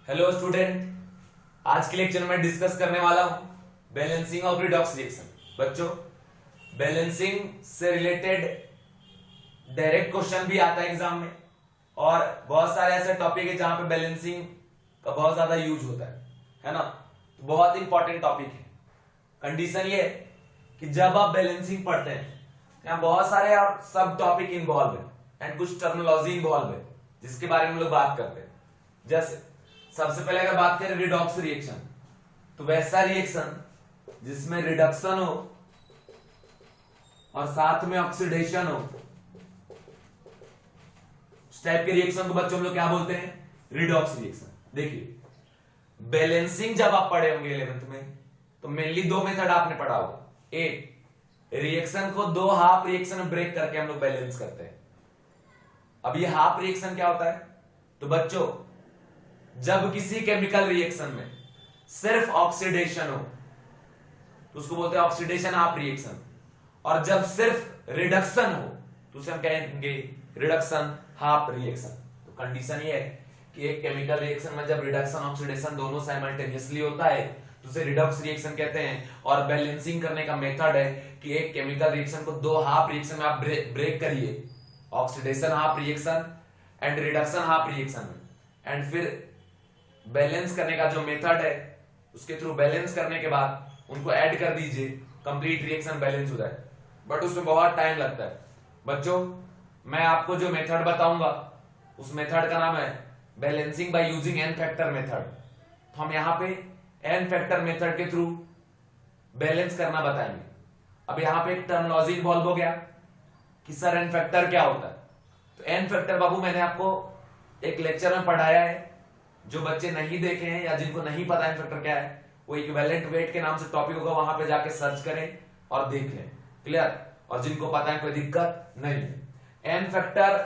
Hello student, आज के lecture में डिस्कस करने वाला हूं बैलेंसिंग ऑफ रिडॉक्स रिएक्शन। बच्चों, बैलेंसिंग से रिलेटेड डायरेक्ट क्वेश्चन भी आता है एग्जाम में, और बहुत सारे ऐसे टॉपिक है जहां पे बैलेंसिंग का बहुत ज्यादा यूज होता है ना। तो बहुत इंपॉर्टेंट टॉपिक है। कंडीशन ये है कि जब आप बैलेंसिंग पढ़ते हैं यहाँ बहुत सारे और सब टॉपिक इन्वॉल्व है एंड कुछ टर्मिनोलॉजी इन्वॉल्व है जिसके बारे में हम लोग बात करते हैं। जैसे सबसे पहले अगर बात करें रिडॉक्स रिएक्शन, तो वैसा रिएक्शन जिसमें रिडक्शन हो और साथ में ऑक्सीडेशन हो, उस टाइप के रिएक्शन को बच्चों हम लोग क्या बोलते हैं? Redox reaction. देखिए, बैलेंसिंग जब आप पढ़े होंगे 11th में तो मेनली दो मेथड आपने पढ़ा होगा। एक, रिएक्शन को दो हाफ रिएक्शन में ब्रेक करके हम लोग बैलेंस करते हैं। अब ये हाफ रिएक्शन क्या होता है? तो बच्चों, जब किसी केमिकल रिएक्शन में सिर्फ ऑक्सीडेशन हो तो उसको बोलते हैं ऑक्सीडेशन हाफ रिएक्शन, और जब सिर्फ रिडक्शन हो तो उसे हम कहेंगे रिडक्शन हाफ रिएक्शन। तो कंडीशन ये है कि एक केमिकल रिएक्शन में जब रिडक्शन ऑक्सीडेशन दोनों साइमल्टेनियसली होता है तो उसे रिडॉक्स रिएक्शन कहते हैं। और बैलेंसिंग करने का मेथड है कि एक केमिकल रिएक्शन को दो हाफ रिएक्शन में आप ब्रेक करिए, oxidation half reaction and reduction half reaction में, एंड फिर बैलेंस करने का जो मेथड है उसके थ्रू बैलेंस करने के बाद उनको ऐड कर दीजिए, कंप्लीट रिएक्शन बैलेंस हो जाए। बट उसमें बहुत टाइम लगता है। बच्चों, मैं आपको जो मेथड बताऊंगा उस मेथड का नाम है balancing by using N factor method. तो हम यहां पे एन फैक्टर मेथड के थ्रू बैलेंस करना बताएंगे। अब यहां पे एक टर्मिनोलॉजी इन्वॉल्व हो गया कि सर एन फैक्टर क्या होता है। तो एन फैक्टर बाबू मैंने आपको एक लेक्चर में पढ़ाया है। जो बच्चे नहीं देखे हैं या जिनको नहीं पता एन फैक्टर क्या है, वो इक्विवेलेंट वेट के नाम से टॉपिक होगा, वहां पे जाके सर्च करें और देख लें। क्लियर? और जिनको पता है कोई दिक्कत नहीं है। एन फैक्टर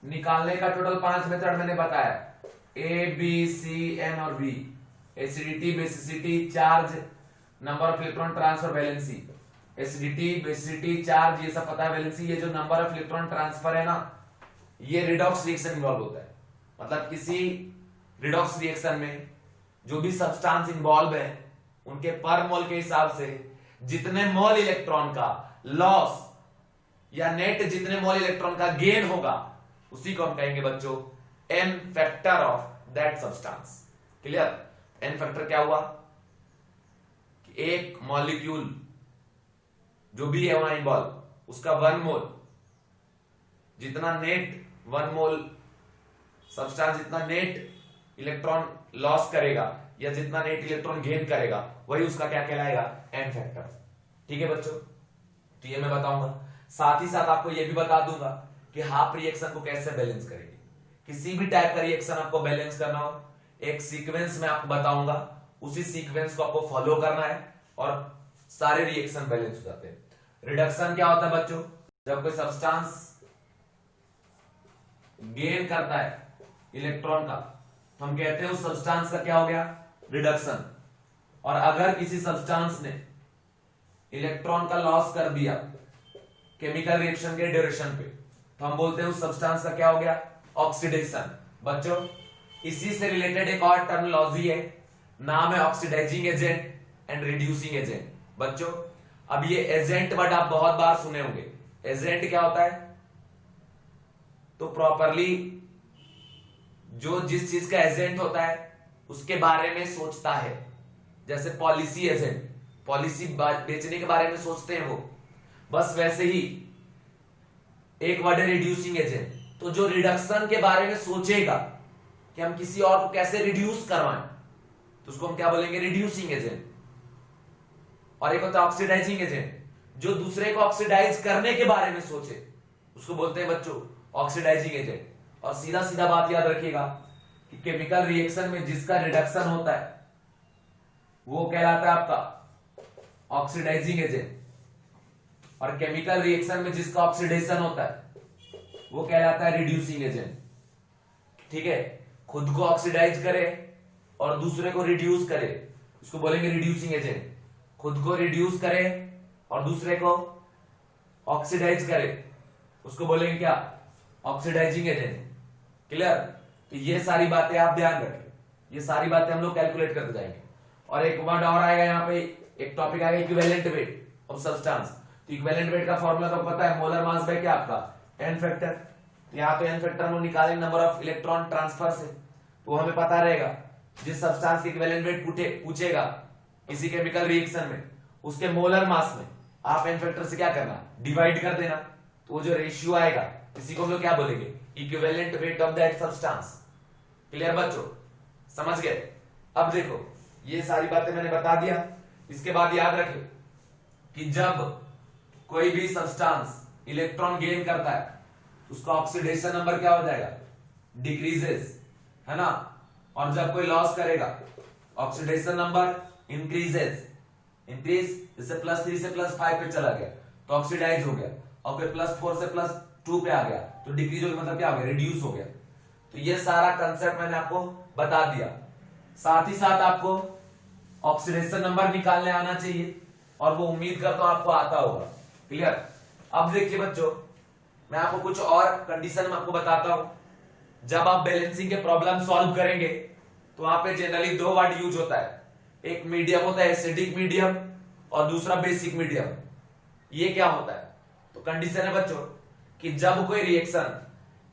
निकालने का टोटल 5 मेथड मैंने बताया, ए बी सी एन और B. Acidity, basicity, charge, number of electron transfer, valency. Acidity, basicity, charge, ये सब पता है। वैलेंसी, ये जो नंबर ऑफ इलेक्ट्रॉन ट्रांसफर है ना, ये रिडॉक्स रिएक्शन इन्वॉल्व होता है। मतलब किसी रिडॉक्स रिएक्शन में जो भी सब्सटेंस इन्वॉल्व है उनके पर मोल के हिसाब से जितने मोल इलेक्ट्रॉन का लॉस या नेट जितने मोल इलेक्ट्रॉन का गेन होगा उसी को हम कहेंगे बच्चों N factor of that substance. Clear? N factor क्या हुआ कि एक मॉलिक्यूल जो भी है वहां इन्वॉल्व उसका 1 मोल जितना नेट 1 मोल सब्सटेंस जितना नेट इलेक्ट्रॉन लॉस करेगा या जितना नेट इलेक्ट्रॉन गेन करेगा वही उसका क्या कहलाएगा? N factor. ठीक है बच्चों? तो ये मैं बताऊंगा। साथ ही साथ आपको ये भी बता दूंगा कि हाफ रिएक्शन को कैसे बैलेंस करेंगे। किसी भी टाइप का रिएक्शन आपको बैलेंस करना हो, एक सीक्वेंस में आपको बताऊंगा, उसी सीक्वेंस को आपको फॉलो करना है और सारे रिएक्शन बैलेंस हो जाते हैं। रिडक्शन क्या होता है बच्चों? जब कोई सब्सटेंस गेन करता है इलेक्ट्रॉन का तो हम कहते हैं उस सब्सटेंस का क्या हो गया? रिडक्शन। और अगर किसी सब्सटेंस ने इलेक्ट्रॉन का लॉस कर दिया केमिकल रिएक्शन के ड्यूरेशन पे तो हम बोलते हैं उस सब्सटेंस का क्या हो गया? ऑक्सीडेशन। बच्चों, इसी से रिलेटेड एक और टर्मिनोलॉजी है, नाम है oxidising agent and reducing agent. बच्चों, अब ये एजेंट वर्ड आप बहुत बार सुने होंगे। एजेंट क्या होता है? तो प्रॉपरली जो जिस चीज का एजेंट होता है उसके बारे में सोचता है। जैसे पॉलिसी एजेंट, पॉलिसी बेचने के बारे में सोचते हैं वो, बस वैसे ही एक वर्ड है रिड्यूसिंग एजेंट। तो जो रिडक्शन के बारे में सोचेगा कि हम किसी और को कैसे रिड्यूस करवाएं तो उसको हम क्या बोलेंगे? Reducing agent. और एक होता है ऑक्सीडाइजिंग एजेंट, जो दूसरे को ऑक्सीडाइज करने के बारे में सोचे उसको बोलते हैं बच्चों ऑक्सीडाइजिंग एजेंट। और सीधा सीधा बात याद रखिएगा कि केमिकल रिएक्शन में जिसका रिडक्शन होता है वो कहलाता है आपका ऑक्सीडाइजिंग एजेंट, और केमिकल रिएक्शन में जिसका ऑक्सीडेशन होता है वो कहलाता है रिड्यूसिंग एजेंट। ठीक है? खुद को ऑक्सीडाइज करे और दूसरे को रिड्यूस करे उसको बोलेंगे रिड्यूसिंग एजेंट। खुद को रिड्यूस करे और दूसरे को ऑक्सीडाइज करे उसको बोलेंगे क्या? Oxidising agent. क्लियर? तो ये सारी बातें आप ध्यान रखें। ये सारी बातें हम लोग कैलकुलेट करते जाएंगे। और एक वर्ड और आएगा यहाँ पे, एक टॉपिक आएगा इक्विवेलेंट वेट ऑफ सब्सटेंस। तो इक्विवेलेंट वेट का फॉर्मूला तो पता है, मोलर मास बाय क्या आपका एन फैक्टर। तो यहाँ पे एन फैक्टर हम निकालेंगे नंबर ऑफ इलेक्ट्रॉन ट्रांसफर से, तो हमें पता रहेगा जिस सब्सटेंस की इक्विवेलेंट वेट पूछेगा किसी केमिकल रिएक्शन में, उसके मोलर मास में आप एन फैक्टर से क्या करना, डिवाइड कर देना। तो वो जो रेशियो आएगा इसी को हम लोग क्या बोलेंगे, equivalent weight of that substance. Clear बच्चों, समझ गए। अब देखो ये सारी बातें मैंने बता दिया। इसके बाद याद रखें कि जब कोई भी सब्सटेंस इलेक्ट्रॉन गेन करता है उसका ऑक्सीडेशन नंबर क्या हो जाएगा, डिक्रीजेस, है ना। और जब कोई लॉस करेगा ऑक्सीडेशन नंबर इंक्रीजेस, इंक्रीज, जैसे +3 से +5 पे चला गया तो ऑक्सीडाइज हो गया, और फिर +4 से +2 पे आ गया तो डिक्रीज हो गया, मतलब क्या हो गया, रिड्यूस हो गया। तो ये सारा कंसेप्ट मैंने आपको बता दिया। साथ ही साथ आपको ऑक्सीडेशन नंबर निकालने आना चाहिए, और वो उम्मीद करता हूं आपको आता होगा। क्लियर। अब देखिए बच्चों, मैं आपको कुछ और कंडीशन में आपको बताता हूं। जब आप बैलेंसिंग के प्रॉब्लम सॉल्व करेंगे तो वहां पे जनरली 2 वर्ड यूज होता है, एक मीडियम होता है एसिडिक मीडियम, और दूसरा बेसिक मीडियम। ये क्या होता है, तो कंडीशन है बच्चों कि जब कोई रिएक्शन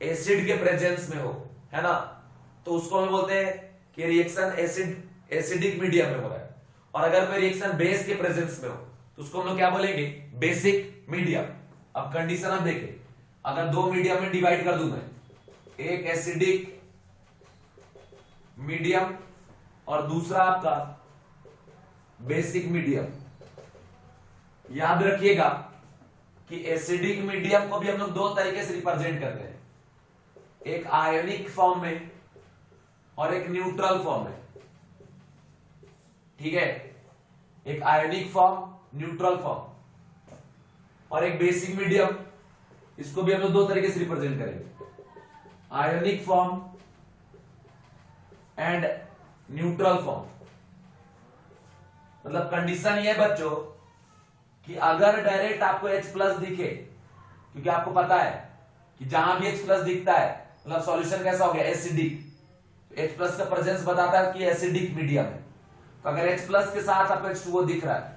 एसिड के प्रेजेंस में हो, है ना, तो उसको हम बोलते हैं कि रिएक्शन एसिडिक मीडियम में हो रहा है। और अगर कोई रिएक्शन बेस के प्रेजेंस में हो तो उसको हम लोग क्या बोलेंगे, बेसिक मीडियम। अब कंडीशन आप देखें, अगर 2 मीडियम में डिवाइड कर दूं मैं, एक एसिडिक मीडियम और दूसरा आपका बेसिक मीडियम। याद रखिएगा कि एसिडिक मीडियम को भी हम लोग 2 तरीके से रिप्रेजेंट करते हैं, एक आयनिक फॉर्म में और एक न्यूट्रल फॉर्म में। ठीक है, एक आयनिक फॉर्म, न्यूट्रल फॉर्म, और एक बेसिक मीडियम, इसको भी हम लोग 2 तरीके से रिप्रेजेंट करेंगे, ionic form and neutral form. मतलब कंडीशन ये है बच्चों कि अगर डायरेक्ट आपको H+ दिखे, क्योंकि आपको पता है कि जहां भी H+ दिखता है मतलब सॉल्यूशन कैसा हो गया, एसिडिक। H+ का प्रेजेंस बताता है कि एसिडिक मीडियम है। तो अगर H+ के साथ आपको H2O दिख रहा है,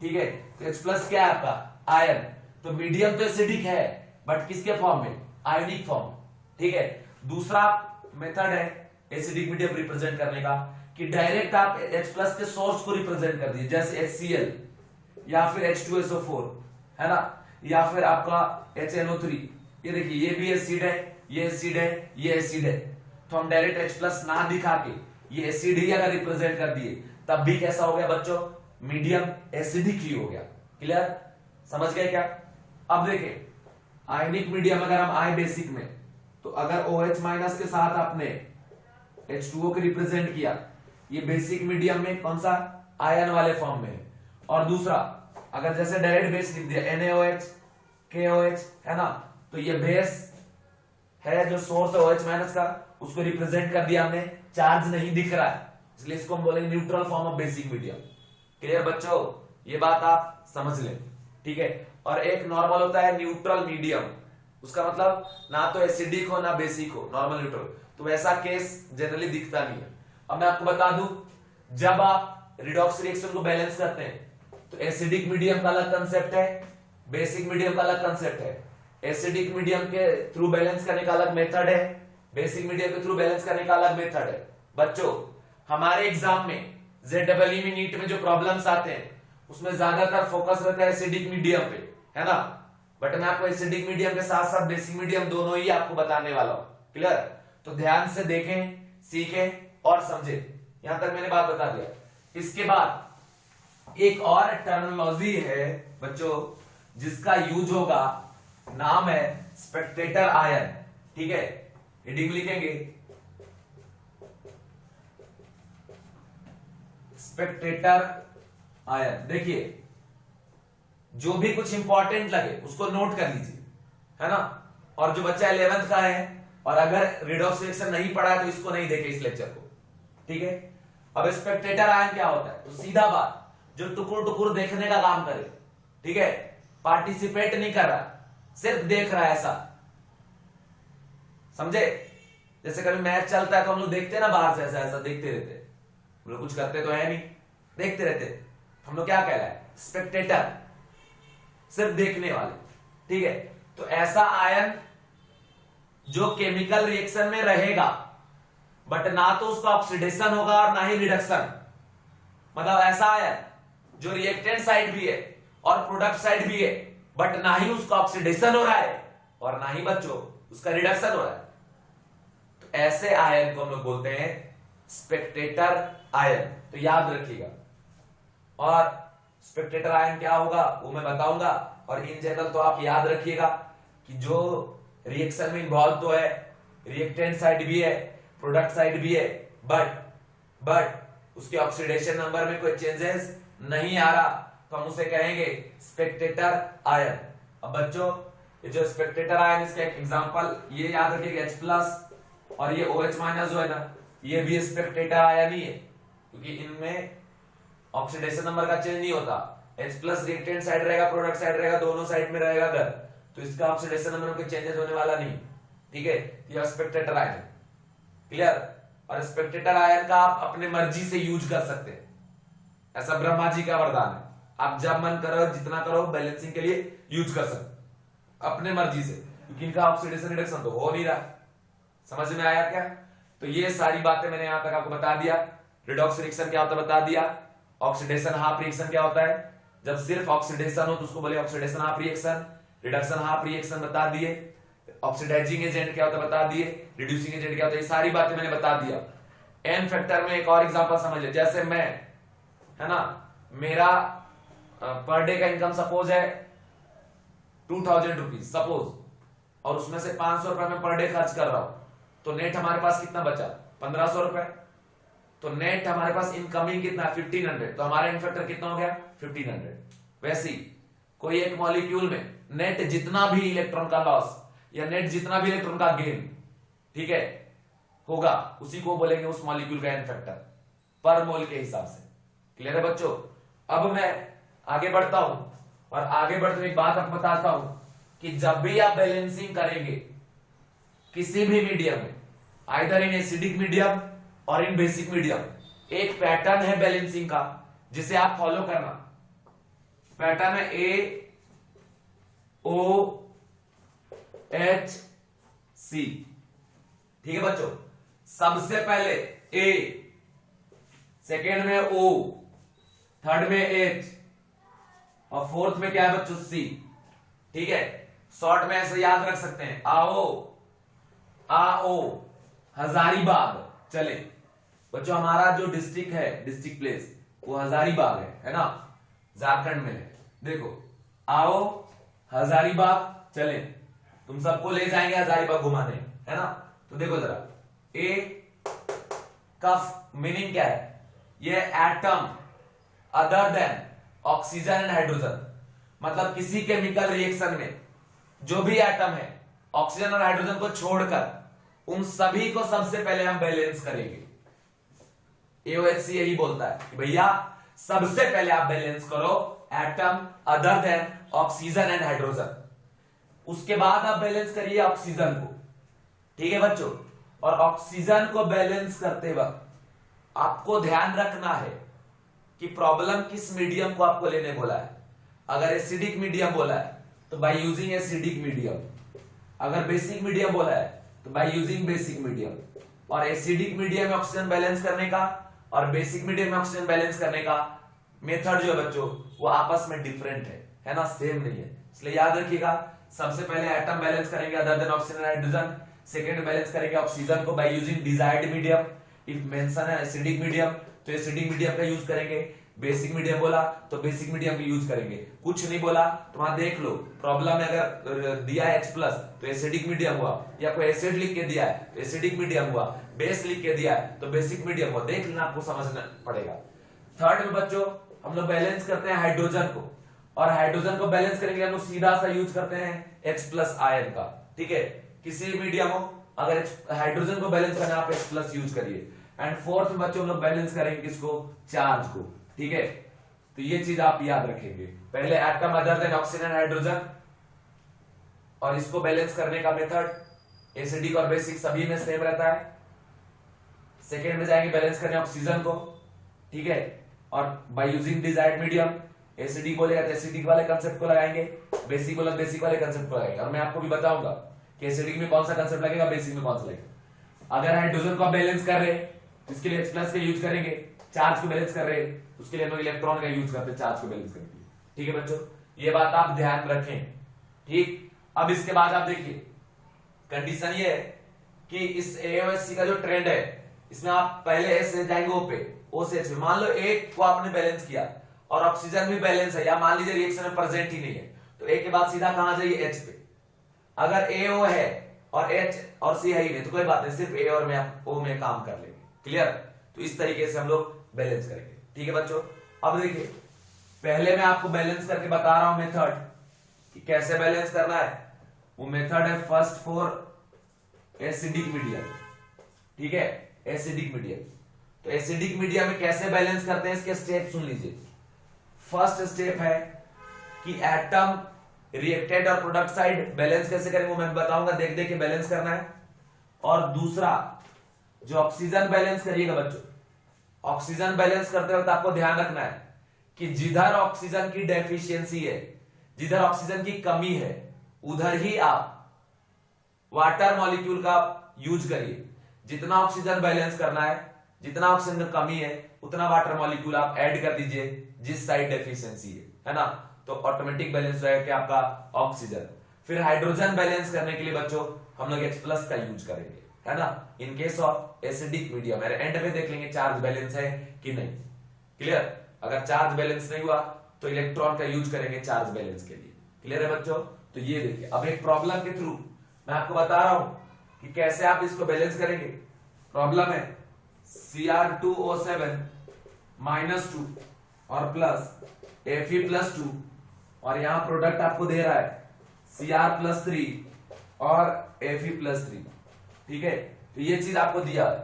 ठीक है, तो H+ क्या है आपका, आयन। तो मीडियम तो एसिडिक है बट किसके फॉर्म में, आयनिक फॉर्म। ठीक है। दूसरा मेथड है एसिडिक मीडियम रिप्रेजेंट करने का कि डायरेक्ट आप H+ के सोर्स को रिप्रेजेंट कर दीजिए, जैसे HCl या फिर H2SO4, है ना, या फिर आपका HNO3। ये देखिए ये भी एसिड है, ये एसिड है, ये एसिड है। तो हम डायरेक्ट H+ ना दिखा के ये एसिड ही अगर रिप्रेजेंट कर दिए तब भी कैसा हो गया बच्चों, मीडियम एसिडिक ही हो गया। क्लियर, समझ गए क्या। अब देखिए आयनिक मीडियम अगर हम आए बेसिक में, तो अगर OH- के साथ आपने H2O को रिप्रेजेंट किया, ये बेसिक मीडियम में कौन सा, आयन वाले फॉर्म में। और दूसरा अगर जैसे डायरेक्ट बेस लिख दिया NaOH KOH, है ना, तो ये बेस है जो सोर्स है OH- का, उसको रिप्रेजेंट कर दिया हमने, चार्ज नहीं दिख रहा है, इसलिए इसको हम बोलेंगे neutral form of basic medium. Clear बच्चों, ये बात आप समझ लें। ठीक है। और एक नॉर्मल होता है न्यूट्रल मीडियम, उसका मतलब ना तो एसिडिक हो ना बेसिक हो, नॉर्मल न्यूट्रल। तो वैसा केस जनरली दिखता नहीं है। अब मैं आपको बता दूं, जब आप रिडॉक्स रिएक्शन को बैलेंस करते हैं तो एसिडिक मीडियम का अलग कंसेप्ट है, बेसिक मीडियम का अलग कंसेप्ट है। एसिडिक मीडियम के थ्रू बैलेंस करने का अलग मेथड है, बेसिक मीडियम के थ्रू बैलेंस करने का अलग मेथड है। बच्चों हमारे एग्जाम में ZEE में नीट में जो प्रॉब्लम्स आते हैं उसमें ज्यादातर फोकस रहता है एसिडिक मीडियम पे, है ना, बट मैं आपको एसिडिक मीडियम के साथ साथ बेसिक मीडियम दोनों ही आपको बताने वाला हूं। क्लियर, तो ध्यान से देखें, सीखें और समझें। यहां तक मैंने बात बता दिया। इसके बाद एक और टर्मिनोलॉजी है बच्चों जिसका यूज होगा, नाम है स्पेक्टेटर आयन। ठीक है, हेडिंग लिखेंगे स्पेक्टेटर आयन। देखिए जो भी कुछ इंपॉर्टेंट लगे उसको नोट कर लीजिए, है ना। और जो बच्चा 11th का है और अगर रिडॉक्स रिएक्शन नहीं पढ़ा है तो इसको नहीं देखे इस लेक्चर को। ठीक है। अब स्पेक्टेटर आयन क्या होता है, तो सीधा बात, जो टुकुर टुकुर देखने का काम करे, ठीक है, पार्टिसिपेट नहीं कर रहा, सिर्फ देख रहा है, ऐसा समझे। जैसे कभी मैच चलता है तो हम लोग देखते हैं ना, बाहर से ऐसा ऐसा देखते रहते हैं, हम लोग कुछ करते तो है नहीं, देखते रहते, हम लोग क्या कह रहे हैं, स्पेक्टेटर, सिर्फ देखने वाले, ठीक है। तो ऐसा आयन जो केमिकल रिएक्शन में रहेगा बट ना तो उसका ऑक्सीडेशन होगा और ना ही रिडक्शन, मतलब ऐसा आयन जो रिएक्टेंट साइड भी है और प्रोडक्ट साइड भी है बट ना ही उसका ऑक्सीडेशन हो रहा है और ना ही बच्चों उसका रिडक्शन हो रहा है, तो ऐसे आयन को हम लोग बोलते हैं स्पेक्टेटर आयन। तो याद रखिएगा, और स्पेक्टेटर आयन क्या होगा वो मैं बताऊंगा, और इन जनरल तो आप याद रखिएगा कि जो रिएक्शन में इन्वॉल्व तो है, रिएक्टेंट साइड भी है, प्रोडक्ट साइड भी है, बट उसके ऑक्सीडेशन नंबर में कोई चेंजेस नहीं आ रहा, तो हम उसे कहेंगे स्पेक्टेटर आयन। अब बच्चों ये जो स्पेक्टेटर आयन, इसका एक एग्जांपल ये याद रखिएगा, H+ और ये OH- जो है ना, ये भी स्पेक्टेटर आयन ही है, क्योंकि इनमें ऑक्सीडेशन नंबर का चेंज नहीं होता। H+ रिएक्टेंट साइड रहेगा, प्रोडक्ट साइड रहेगा, दोनों साइड में रहेगा अगर, तो इसका ऑक्सीडेशन नंबर में कोई चेंजेस होने वाला नहीं, ठीक है। ये स्पेक्टेटर आयन, क्लियर। और स्पेक्टेटर आयन का आप अपने मर्जी से यूज कर सकते हैं, ऐसा ब्रह्मा जी का वरदान है, आप जब मन करो जितना करो बैलेंसिंग के लिए यूज कर सकते अपने मर्जी से, क्योंकि इनका ऑक्सीडेशन रिडक्शन तो हो नहीं रहा। समझ में आया क्या? तो ये सारी बातें मैंने यहां तक आपको बता दिया। रिडॉक्स रिएक्शन क्या होता है बता दिया, ऑक्सीडेशन हाफ रिएक्शन क्या होता है, जब सिर्फ ऑक्सीडेशन हो तो उसको बोले oxidation half reaction, reduction half reaction बता दिए, ऑक्सीडाइजिंग एजेंट क्या होता है बता दिए, रिड्यूसिंग एजेंट क्या होता है, ये सारी बातें मैंने बता दिया। एन फैक्टर में एक और एग्जांपल समझ ले, जैसे मैं, है ना, मेरा पर डे का इनकम सपोज है 2000 रुपीज सपोज, और उसमें से 500 रुपए में पर डे खर्च कर रहा हूं, तो नेट हमारे पास कितना बचा 1500 रुपए, तो नेट हमारे पास इनकमिंग कितना 1500, तो हमारा इन फैक्टर कितना हो गया 1500। वैसे ही कोई एक मॉलिक्यूल में नेट जितना भी इलेक्ट्रॉन का लॉस या नेट जितना भी इलेक्ट्रॉन का गेन, ठीक है, होगा, उसी को बोलेंगे उस मॉलिक्यूल का एन फैक्टर पर मोल के हिसाब से। क्लियर है बच्चों? अब मैं आगे बढ़ता हूं, और आगे बढ़ते हुए एक बात आपको बताता हूं कि जब भी आप बैलेंसिंग करेंगे किसी भी मीडियम में, आइदर इन एसिडिक मीडियम और इन बेसिक मीडियम, एक पैटर्न है बैलेंसिंग का जिसे आप फॉलो करना। पैटर्न है AOHC, ठीक है बच्चों। सबसे पहले A, सेकेंड में O, थर्ड में H, और फोर्थ में क्या है बच्चों C, ठीक है। शॉर्ट में ऐसे याद रख सकते हैं, आओ हजारीबाग। चले बच्चों, हमारा जो डिस्ट्रिक्ट है, डिस्ट्रिक्ट प्लेस वो हजारीबाग है ना, झारखंड में है। देखो आओ हजारीबाग, चले तुम सबको ले जाएंगे हजारीबाग घुमाने, है ना। तो देखो जरा, ए कफ मीनिंग क्या है, ये atom other than oxygen and hydrogen, मतलब किसी केमिकल रिएक्शन में जो भी एटम है ऑक्सीजन और हाइड्रोजन को छोड़कर उन सभी को सबसे पहले हम बैलेंस करेंगे। AOHC यही बोलता है कि भैया सबसे पहले आप बैलेंस करो atom other than oxygen and hydrogen, उसके बाद आप बैलेंस करिए ऑक्सीजन को, ठीक है बच्चों। और ऑक्सीजन को बैलेंस करते वक्त आपको ध्यान रखना है कि प्रॉब्लम किस मीडियम को आपको लेने बोला है। अगर एसिडिक मीडियम बोला है तो बाय यूजिंग एसिडिक मीडियम, अगर बेसिक मीडियम बोला है तो बाय यूजिंग बेसिक मीडियम। और एसिडिक मीडियम में ऑक्सीजन बैलेंस करने का और बेसिक मीडियम में ऑक्सीजन बैलेंस करने का मेथड जो है बच्चों वो आपस में डिफरेंट है ना, सेम नहीं है। इसलिए याद रखिएगा, सबसे पहले एटम बैलेंस करेंगे other than oxygen and hydrogen, second balance करेंगे ऑक्सीजन को by using desired medium. If mention है एसिडिक मीडियम तो एसिडिक मीडियम का यूज करेंगे, बेसिक मीडियम बोला तो बेसिक मीडियम का यूज करेंगे। कुछ नहीं बोला तो वहां देख लो, प्रॉब्लम में अगर दिया है H+ तो एसिडिक मीडियम हुआ, या कोई एसिड लिख के दिया है तो एसिडिक मीडियम हुआ, बेस लिख के दिया है तो बेसिक मीडियम हुआ, देख लेना, आपको समझना पड़ेगा। थर्ड में बच्चों हम लोग बैलेंस करते हैं हाइड्रोजन को, और हाइड्रोजन को बैलेंस करेंगे हम लोग सीधा सा यूज करते हैं H+ आयन का, ठीक है। किसी भी मीडियम हो अगर हाइड्रोजन को बैलेंस करना आप H+ यूज करिए। एंड फोर्थ में बच्चों हम लोग बैलेंस करेंगे किसको, चार्ज को, ठीक है। तो ये चीज आप याद रखेंगे, पहले atom other than oxygen hydrogen, और इसको बैलेंस करने का मेथड एसिडिक और बेसिक सभी में सेम रहता है। सेकेंड में जाएंगे बैलेंस करने ऑक्सीजन को, ठीक है, और by using desired medium, acidic बोलेगा तो एसिडिक वाले कंसेप्ट को लगाएंगे, बेसिक बोला बेसिक वाले कंसेप्ट को लगाएंगे। और मैं आपको भी बताऊंगा कि एसिडिक में कौन सा कंसेप्ट लगेगा, बेसिक में कौन सा लगेगा। अगर हाइड्रोजन को आप बैलेंस कर रहे हैं इसके लिए H+ का यूज करेंगे, चार्ज को बैलेंस कर रहे हैं उसके लिए हम लोग इलेक्ट्रॉन का यूज करते हैं चार्ज को बैलेंस करने के लिए, ठीक है बच्चों, ये बात आप ध्यान रखें, ठीक। अब इसके बाद आप देखिए कंडीशन ये है कि इस AOHC का जो ट्रेंड है इसमें आप पहले S से जाएंगे O पे, O से H पे। मान लो एक को आपने बैलेंस किया और ऑक्सीजन भी बैलेंस है, या मान लीजिए रिएक्शन में प्रेजेंट ही नहीं है, तो A के बाद सीधा कहां जाइए H पे। अगर AO है और H और C है ही नहीं तो कोई बात नहीं, सिर्फ A और O में काम कर लेंगे, क्लियर। तो इस तरीके से हम लोग बैलेंस करेंगे, ठीक है बच्चों। अब देखिए पहले मैं आपको बैलेंस करके बता रहा हूं मेथड कि कैसे बैलेंस करना है। वो मेथड है फर्स्ट फॉर एसिडिक मीडियम, ठीक है, एसिडिक मीडियम। तो एसिडिक मीडियम में कैसे बैलेंस करते हैं इसके स्टेप सुन लीजिए। फर्स्ट स्टेप है कि एटम, रिएक्टेंट और प्रोडक्ट साइड बैलेंस कैसे करेंगे वो मैं बताऊंगा, देख देख के बैलेंस करना है। और दूसरा जो ऑक्सीजन बैलेंस करिएगा बच्चों, ऑक्सीजन बैलेंस करते वक्त आपको ध्यान रखना है कि जिधर ऑक्सीजन की डेफिशिएंसी है, जिधर ऑक्सीजन की कमी है, उधर ही आप वाटर मॉलिक्यूल का यूज करिए। जितना ऑक्सीजन बैलेंस करना है, जितना ऑक्सीजन की कमी है, उतना वाटर मॉलिक्यूल आप ऐड कर दीजिए जिस साइड डेफिशिएंसी है ना, तो ऑटोमेटिक बैलेंस रहेगा आपका ऑक्सीजन। फिर हाइड्रोजन बैलेंस करने के लिए बच्चों हम लोग H+ का यूज करेंगे, है ना, in case of acidic medium. And में देख लेंगे चार्ज बैलेंस है कि नहीं, क्लियर। अगर चार्ज बैलेंस नहीं हुआ तो इलेक्ट्रॉन का यूज करेंगे चार्ज बैलेंस के लिए, क्लियर है बच्चों। तो ये देखिए अब एक प्रॉब्लम के थ्रू मैं आपको बता रहा हूं कि कैसे आप इसको बैलेंस करेंगे। प्रॉब्लम है Cr2O7 -2 और प्लस Fe+2 और यहां प्रोडक्ट आपको दे रहा है Cr+3 और Fe+3, ठीक है। तो ये चीज आपको दिया है।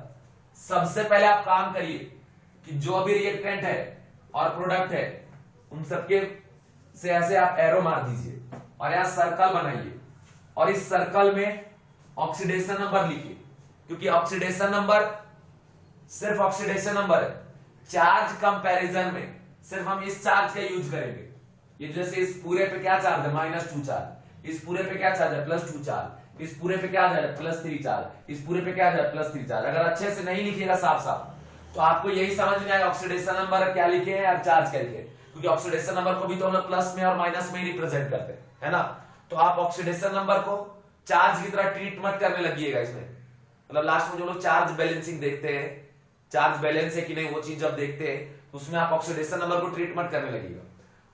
सबसे पहले आप काम करिए कि जो भी रिएक्टेंट है और प्रोडक्ट है उन सबके से ऐसे आप एरो मार दीजिए और यहां सर्कल बनाइए और इस सर्कल में ऑक्सीडेशन नंबर लिखिए, क्योंकि ऑक्सीडेशन नंबर सिर्फ ऑक्सीडेशन नंबर है। चार्ज कंपैरिजन में सिर्फ हम इस चार्ज का यूज करेंगे। ये जैसे इस पूरे पे क्या चार्ज है -2 चार्ज, इस पूरे पे क्या चार्ज है +2 चार्ज, इस पूरे पे क्या आ जाएगा +3 चार्ज, इस पूरे पे क्या आ जाएगा +3 चार्ज। अगर अच्छे से नहीं लिखिएगा साफ साफ तो आपको यही समझ में आएगा ऑक्सीडेशन नंबर क्या लिखे हैं और चार्ज क्या लिखे हैं, क्योंकि ऑक्सीडेशन नंबर को भी तो हम लोग प्लस में और माइनस में ही रिप्रेजेंट करते हैं, है ना। तो आप ऑक्सीडेशन नंबर को चार्ज की तरह ट्रीट मत करने लगिएगा इसमें। मतलब लास्ट में जो लोग चार्ज बैलेंसिंग देखते हैं, चार्ज बैलेंस है कि नहीं वो चीज जब देखते हैं तो उसमें आप ऑक्सीडेशन नंबर को ट्रीट मत करने लगेगा।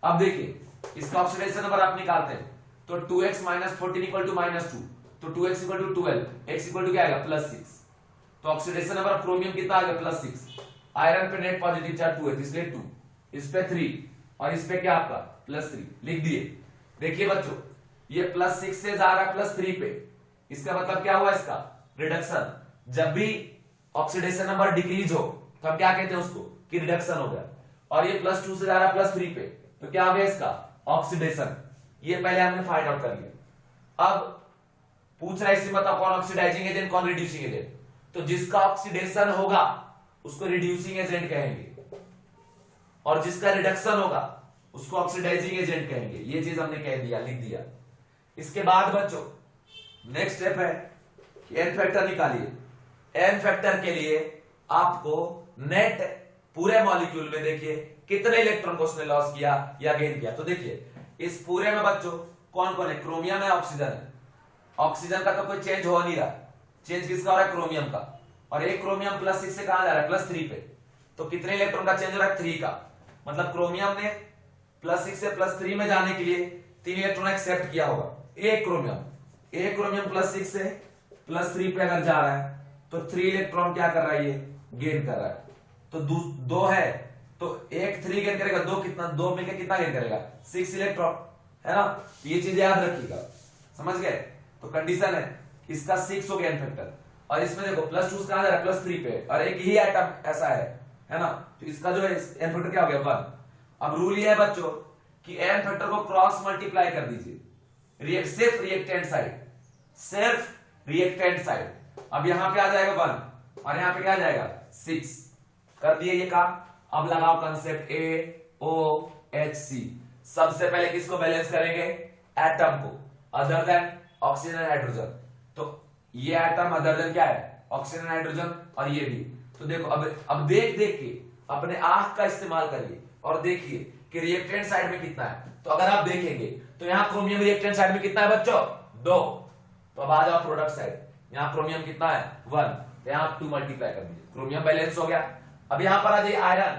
अब देखिए इसका ऑक्सीडेशन नंबर आप निकालते हैं तो 2x - 14 = -2, तो 2x = 12, x = क्या आएगा +6। तो ऑक्सीडेशन नंबर ऑफ क्रोमियम कितना आ गया +6। आयरन पे नेट पॉजिटिव चार्ज 2 है इसलिए 2, इस पे 3 और इस पे क्या आपका +3 लिख दिए। देखिए बच्चों ये +6 से जा रहा है +3 पे, इसका मतलब क्या हुआ इसका रिडक्शन। जब भी ऑक्सीडेशन नंबर डिक्रीज हो तो हम क्या कहते हैं उसको कि रिडक्शन हो गया। और ये +2 से जा रहा है +3 पे तो क्या हो गया इसका ऑक्सीडेशन। ये पहले हमने फाइंड आउट कर लिया। अब पूछ रहा है इसमें बताओ कौन ऑक्सीडाइजिंग एजेंट कौन रिड्यूसिंग एजेंट। तो जिसका ऑक्सीडेशन होगा उसको रिड्यूसिंग एजेंट कहेंगे और जिसका रिडक्शन होगा उसको ऑक्सीडाइजिंग एजेंट कहेंगे। ये चीज हमने कह दिया, लिख दिया। इसके बाद बच्चों नेक्स्ट स्टेप है कि एन फैक्टर निकालिए। एन फैक्टर के लिए आपको नेट पूरे मॉलिक्यूल में देखिए कितने इलेक्ट्रॉन को उसने लॉस किया या गेन किया। तो देखिए इस पूरे में बच्चों कौन कौन है, क्रोमियम है, ऑक्सीजन है। ऑक्सीजन का तो कोई चेंज हो नहीं रहा, चेंज किसका हो रहा है क्रोमियम का। और एक क्रोमियम +6 से कहां जा रहा है +3 पे, तो कितने इलेक्ट्रॉन का चेंज हो रहा है 3 का। मतलब क्रोमियम ने +6 से +3 में जाने के लिए 3 इलेक्ट्रॉन एक्सेप्ट किया होगा। एक क्रोमियम +6 से +3 पे अगर जा रहा है तो 3 इलेक्ट्रॉन क्या कर रहा है, ये गेन कर रहा है। तो 2 है तो एक 3 गेन करेगा, 2 कितना, 2 मिलकर कितना गेन करेगा 6 इलेक्ट्रॉन, है ना। ये चीज याद रखिएगा, समझ गए। तो कंडीशन है इसका 6 हो गया एन फैक्टर और इसमें देखो +2 कहां जा रहा है +3 पे और एक ही एटम ऐसा है ना। तो इसका जो है एन फैक्टर क्या हो गया 1। अब रूल ये है बच्चों कि एन फैक्टर को क्रॉस मल्टीप्लाई कर दीजिए सिर्फ रिएक्टेंट साइड, सिर्फ रिएक्टेंट साइड। अब यहां पे आ जाएगा 1 और यहां पे क्या आ जाएगा 6। कर दिए ये काम। अब लगाओ कंसेप्ट AOHC। सबसे पहले किसको बैलेंस करेंगे? एटम को, other than oxygen and hydrogen. तो ये एटम अदर देन क्या है? ऑक्सीजन एंड हाइड्रोजन, और ये भी। तो देखो अब देख के अपने आंख का इस्तेमाल करिए और देखिए कि रिएक्टेंट साइड में कितना है। तो अगर आप देखेंगे तो यहां क्रोमियम रिएक्टेंट साइड में कितना है बच्चों? 2। तो अब आ जाओ प्रोडक्ट साइड। यहां क्रोमियम कितना है? 1। तो यहां 2 मल्टीप्लाई कर दीजिए, क्रोमियम बैलेंस हो गया। अब यहां पर आ जाइए, आयरन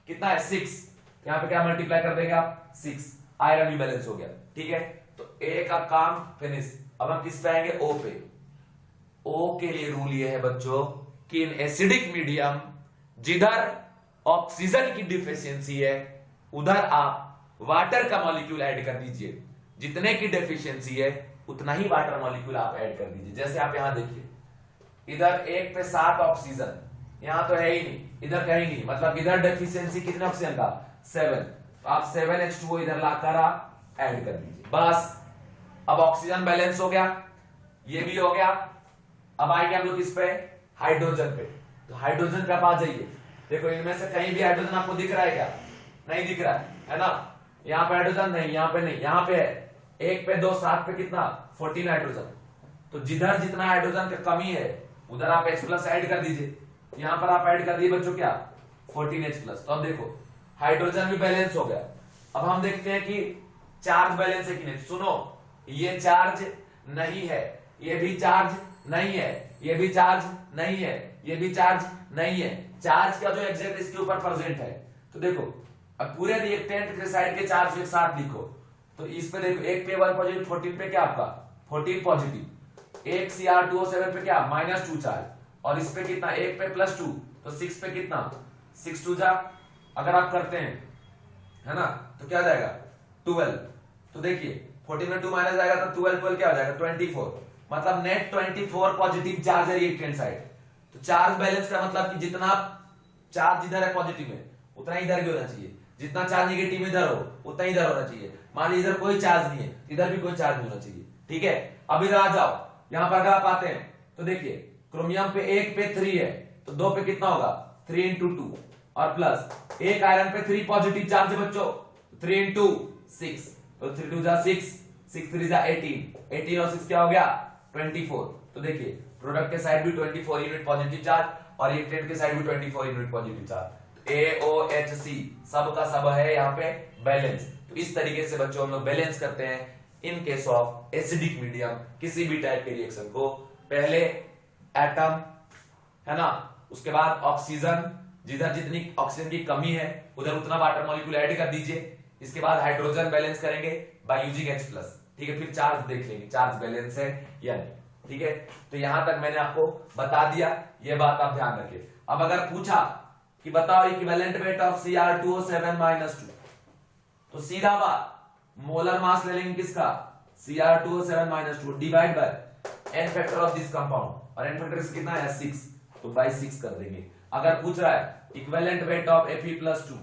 कितना है? 6। यहां पे क्या मल्टीप्लाई कर देंगे आप? 6। आयरन भी बैलेंस हो गया। ठीक है, तो ए का काम फिनिश। अब हम किस पे आएंगे? ओ पे। ओ के लिए रूल ये है बच्चों कि इन एसिडिक मीडियम जिधर ऑक्सीजन की डिफिशियंसी है उधर आप वाटर का मॉलिक्यूल ऐड कर दीजिए। जितने की डेफिशिएंसी है उतना ही वाटर मॉलिक्यूल आप ऐड कर दीजिए। जैसे आप यहां देखिए, इधर 1 पे 7 ऑक्सीजन, यहां तो है ही नहीं, इधर कहीं नहीं, मतलब इधर डेफिशिएंसी कितने ऑक्सीजन का? 7। तो आप 7H2O इधर लाकर आप ऐड कर दीजिए, बस। अब ऑक्सीजन बैलेंस हो गया, ये भी हो गया। अब आएंगे हम लोग किस पे? हाइड्रोजन पे। तो हाइड्रोजन पे आप आ जाइए। देखो इनमें से कहीं भी हाइड्रोजन आपको दिख रहा है क्या? नहीं दिख रहा है ना? यहाँ पे हाइड्रोजन नहीं, यहाँ पे नहीं, यहाँ पे है। 1 पे 2 7 पे कितना? 14 हाइड्रोजन। तो जिधर जितना हाइड्रोजन की कमी है उधर आप H+ ऐड कर दीजिए। यहां पर आप ऐड कर दिए बच्चों क्या? 14H+। तो अब देखो हाइड्रोजन भी बैलेंस हो गया। अब हम देखते हैं कि चार्ज बैलेंस है कि नहीं। सुनो, ये चार्ज नहीं है, ये भी चार्ज नहीं है, ये भी चार्ज नहीं है, ये भी चार्ज नहीं है। चार्ज का जो एग्जैक्ट इसके ऊपर प्रेजेंट है। तो देखो अब पूरे रिएक्टेंट के साइड के चार्ज एक साथ लिखो। तो इस पे देखो, 1 पे 1 पॉजिटिव, 14 पे क्या आपका? 14 पॉजिटिव। 1 Cr2O7 पे क्या? -2 चार्ज। और इस पे कितना? 1 पे +2, तो 6 पे कितना? 6 2 जा। अगर आप करते हैं, है ना, तो क्या जाएगा? 12। तो देखिए 14 में 2 माइनस जाएगा तो 12 क्या हो जाएगा? 24। मतलब नेट 24 पॉजिटिव चार्ज है रिएक्टेंट साइड। तो चार्ज बैलेंस का मतलब कि जितना चार्ज इधर है पॉजिटिव में उतना इधर भी होना चाहिए, जितना चार्ज नेगेटिव में इधर हो उतना इधर होना चाहिए। मान लीजिए इधर कोई चार्ज नहीं है, इधर भी कोई चार्ज नहीं होना चाहिए। ठीक है, अब इधर आ जाओ। यहां पर अगर आप आते हैं तो देखिए क्रोमियम पे 1 पे 3 है, तो 2 पे कितना होगा? 3 × 2 और प्लस 1 आयरन पे 3 पॉजिटिव चार्ज है बच्चों, 3 × 6। तो 3 2 जा 6, 6 3 जा 18, 18 और 6 क्या हो गया? 24। तो देखिए प्रोडक्ट के साइड भी 24 यूनिट पॉजिटिव चार्ज और रिएक्टेंट के साइड भी 24 यूनिट पॉजिटिव चार्ज। AOHC सब का सब है यहाँ पे बैलेंस। तो इस तरीके से बच्चों हम लोग बैलेंस करते हैं in case of acidic medium किसी भी टाइप के रिएक्शन को। पहले एटम, है ना, उसके बाद ऑक्सीजन, जिधर जितनी ऑक्सीजन की कमी है उधर उतना वाटर मॉलिक्यूल ऐड कर दीजिए। इसके बाद हाइड्रोजन बैलेंस करेंगे बाय यूजिंग H+। ठीक है, फिर चार्ज देख लेंगे चार्ज बैलेंस है या नहीं। ठीक है, तो यहां तक मैंने आपको बता दिया, ये बात आप ध्यान रखिए। अब अगर पूछा कि बताओ इक्विवेलेंट वेट ऑफ Cr2O7 -2, तो सीधा बात मोलर मास ले लेंगे किसका? Cr2O7 -2 divide by n factor of this compound, और n फैक्टर कितना है? 6, तो बाय 6 कर देंगे। अगर पूछ रहा है इक्विवेलेंट वेट ऑफ Fe+2,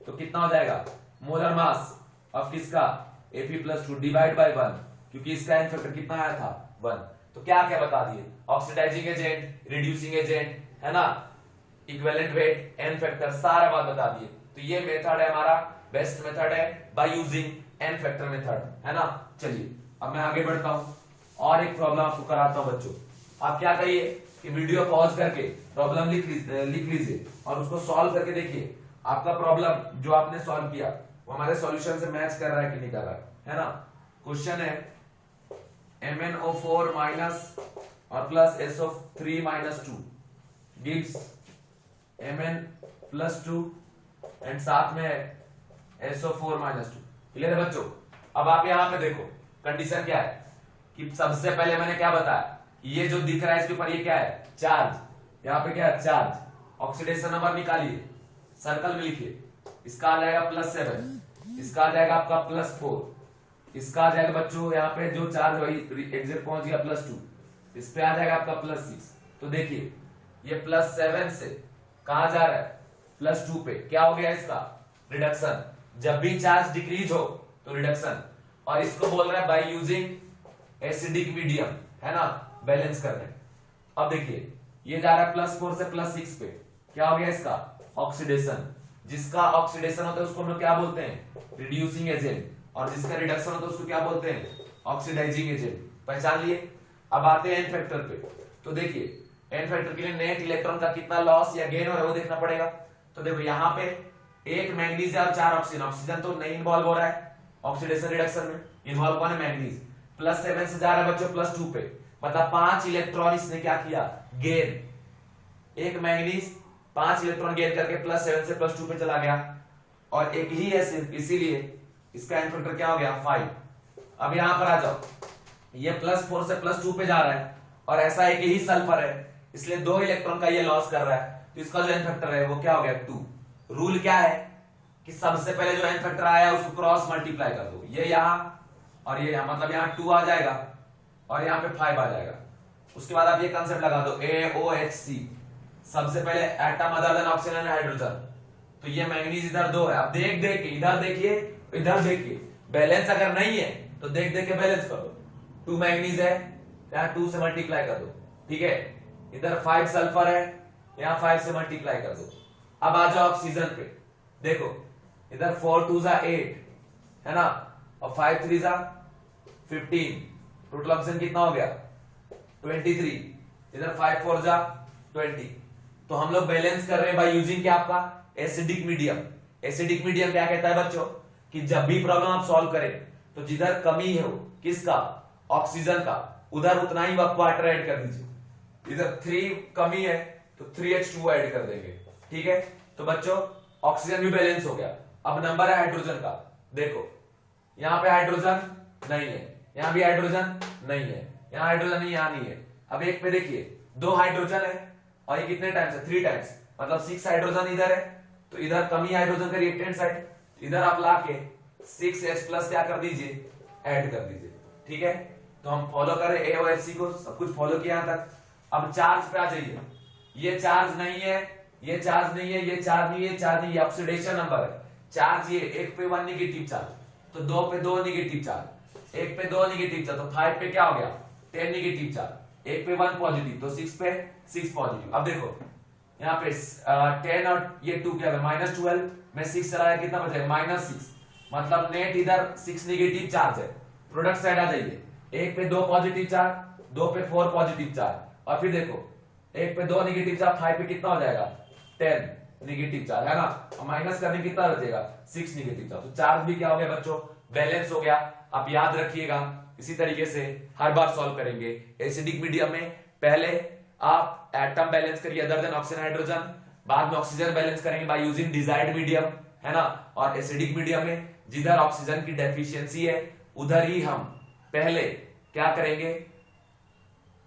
तो कितना हो जाएगा? मोलर मास ऑफ किसका? Fe+2 डिवाइड बाय 1, क्योंकि इसका n फैक्टर कितना आया था? 1। तो क्या क्या बता दिए? ऑक्सीडाइजिंग एजेंट, रिड्यूसिंग एजेंट, है ना, इक्विवेलेंट वेट, n फैक्टर, सारा बात बता दिए। तो ये मेथड है हमारा बेस्ट मेथड है by using n factor method, है ना। चलिए अब मैं आगे बढ़ता हूं और एक प्रॉब्लम आपको कराता हूं बच्चों। आप क्या करिए कि वीडियो पॉज करके प्रॉब्लम लिख लीजिए और उसको सॉल्व करके देखिए आपका प्रॉब्लम जो आपने सॉल्व किया वो हमारे सॉल्यूशन से मैच कर रहा है कि नहीं कर रहा है ना। क्वेश्चन है MnO4 माइनस और plus SO3 -2 gives Mn+2 and साथ में है SO4 -2। क्लियर है बच्चों? अब आप यहां पे देखो कंडीशन क्या है कि सबसे पहले मैंने क्या बताया, ये जो दिख रहा है इसके ऊपर ये क्या है? चार्ज। यहां पे क्या है? चार्ज। ऑक्सीडेशन नंबर निकालिए, सर्कल में लिखिए। इसका आ जाएगा +7, इसका आ जाएगा आपका +4, इसका आ जाएगा बच्चों यहाँ पे जो चार्ज वही एग्जैक्ट पहुंच गया +2, इस पे आ जाएगा आपका +6। तो देखिए ये +7 से कहा जा रहा है? +2 पे। क्या हो गया इसका? रिडक्शन। जब भी चार्ज डिक्रीज हो तो रिडक्शन। और इसको बोल रहा है बाय यूजिंग एसिडिक मीडियम, है ना। बैलेंस करने। अब देखिए ये जा रहा है +4 से +6 पे, क्या हो गया इसका ऑक्सीडेशन। जिसका ऑक्सीडेशन होता है उसको हम लोग क्या बोलते हैं, रिड्यूसिंग एजेंट, और जिसका रिडक्शन होता है उसको क्या बोलते हैं, ऑक्सीडाइजिंग एजेंट। पहचान लिए। अब आते हैं एन फैक्टर पे। तो देखिए एन फैक्टर के लिए नेट इलेक्ट्रॉन का कितना लॉस या गेन हो रहा है वो देखना पड़ेगा। तो देखो यहाँ पे एक मैंगनीज है और 4 ऑक्सीजन। ऑक्सीजन तो नहीं इन्वॉल्व हो रहा है ऑक्सीडेशन रिडक्शन में, इन्वॉल्व कौन है, मैंगनीज। +7 से जा रहा है बच्चों +2 पे, मतलब 5 इलेक्ट्रॉन इसने क्या किया, गेन। एक मैंगनीज 5 इलेक्ट्रॉन गेन करके +7 से +2 पे चला गया, और एक ही है सिर्फ, इसीलिए इसका एन फैक्टर क्या हो गया 5। अब यहां पर आ जाओ, ये +4 से +2 पे जा रहा है और ऐसा एक ही सल्फर है, इसलिए 2 इलेक्ट्रॉन का ये लॉस कर रहा है, तो इसका जो एन फैक्टर है वो क्या हो गया 2। रूल क्या है कि सबसे पहले जो एन फैक्टर आया उसको क्रॉस मल्टीप्लाई कर दो, ये यहां और ये यहां, मतलब यहां 2 आ जाएगा और यहां पे 5 आ जाएगा। उसके बाद आप ये कंसेप्ट लगा दो AOHC, सबसे पहले atom other than oxygen and hydrogen. तो ये मैंगनीज इधर 2 है। अब देख देख के इधर देखिए इधर देखिए, बैलेंस अगर नहीं है तो देख देख के बैलेंस कर दो। 2 मैंगनीज है, यहां 2 से मल्टीप्लाई कर दो, ठीक है। इधर 5 सल्फर है, यहां 5 से मल्टीप्लाई कर दो। अब आ जाओ ऑक्सीजन पे, देखो इधर 4 2 जा 8 है ना, और 5 3 जा 15, टोटल ऑक्सीजन कितना हो गया 23, इधर 5 4 जा 20। तो हम लोग बैलेंस कर रहे हैं बाय यूजिंग क्या, आपका एसिडिक मीडियम। एसिडिक मीडियम क्या कहता है बच्चों कि जब भी प्रॉब्लम आप सॉल्व करें तो जिधर कमी हो किसका, ऑक्सीजन का, उधर उतना ही वाटर ऐड कर दीजिए। इधर 3 कमी है तो 3H2 ऐड कर देंगे, ठीक है। तो बच्चों ऑक्सीजन भी बैलेंस हो गया। अब नंबर है हाइड्रोजन का, देखो यहां पे हाइड्रोजन नहीं है, यहां भी हाइड्रोजन नहीं है, यहां हाइड्रोजन नहीं, यहां नहीं है। अब एक पे देखिए 2 हाइड्रोजन है और ये कितने टाइम्स है 3 टाइम्स, मतलब 6 हाइड्रोजन इधर है, तो इधर कमी हाइड्रोजन का रिएक्टेंट साइड, इधर आप लाके 6H+ क्या कर दीजिए, ऐड कर दीजिए, ठीक है। तो हम फॉलो करें AOHC को, सब कुछ फॉलो किया यहां तक। अब चार्ज पे आ जाइए, ये चार्ज नहीं है, ये चार्ज नहीं है, ये चार्ज नहीं है, चार्ज नहीं है, ऑक्सीडेशन नंबर है। चार्ज ये 1 पे 1 नेगेटिव चार्ज, तो 2 पे 2 नेगेटिव चार्ज, 1 पे 2 नेगेटिव चार्ज, तो 5 पे क्या हो गया 10 नेगेटिव चार्ज, 1 पे 1 पॉजिटिव, तो 6 पे 6 पॉजिटिव। अब देखो यहाँ पे 10 और ये 2 क्या है -12 में 6 चलाया, कितना बचेगा -6, मतलब नेट इधर 6 नेगेटिव चार्ज है। प्रोडक्ट साइड आ जाइए, 1 पे 2 पॉजिटिव चार्ज, 2 पे 4 पॉजिटिव चार्ज, और फिर देखो 1 पे 2 नेगेटिव चार्ज, 5 पे कितना हो जाएगा 10 नेगेटिव चार्ज, है ना, और माइनस करने कितना बचेगा 6 नेगेटिव चार्ज। तो चार्ज भी क्या हो गया बच्चों, बैलेंस हो गया। आप याद रखिएगा, इसी तरीके से हर बार सॉल्व करेंगे। एसिडिक मीडियम में पहले आप एटम बैलेंस करिए अदर देन ऑक्सीजन हाइड्रोजन, बाद में ऑक्सीजन बैलेंस करेंगे बाय यूजिंग डिजायर्ड मीडियम, है ना। और एसिडिक मीडियम में जिधर ऑक्सीजन की डेफिशिएंसी है उधर ही हम पहले क्या करेंगे,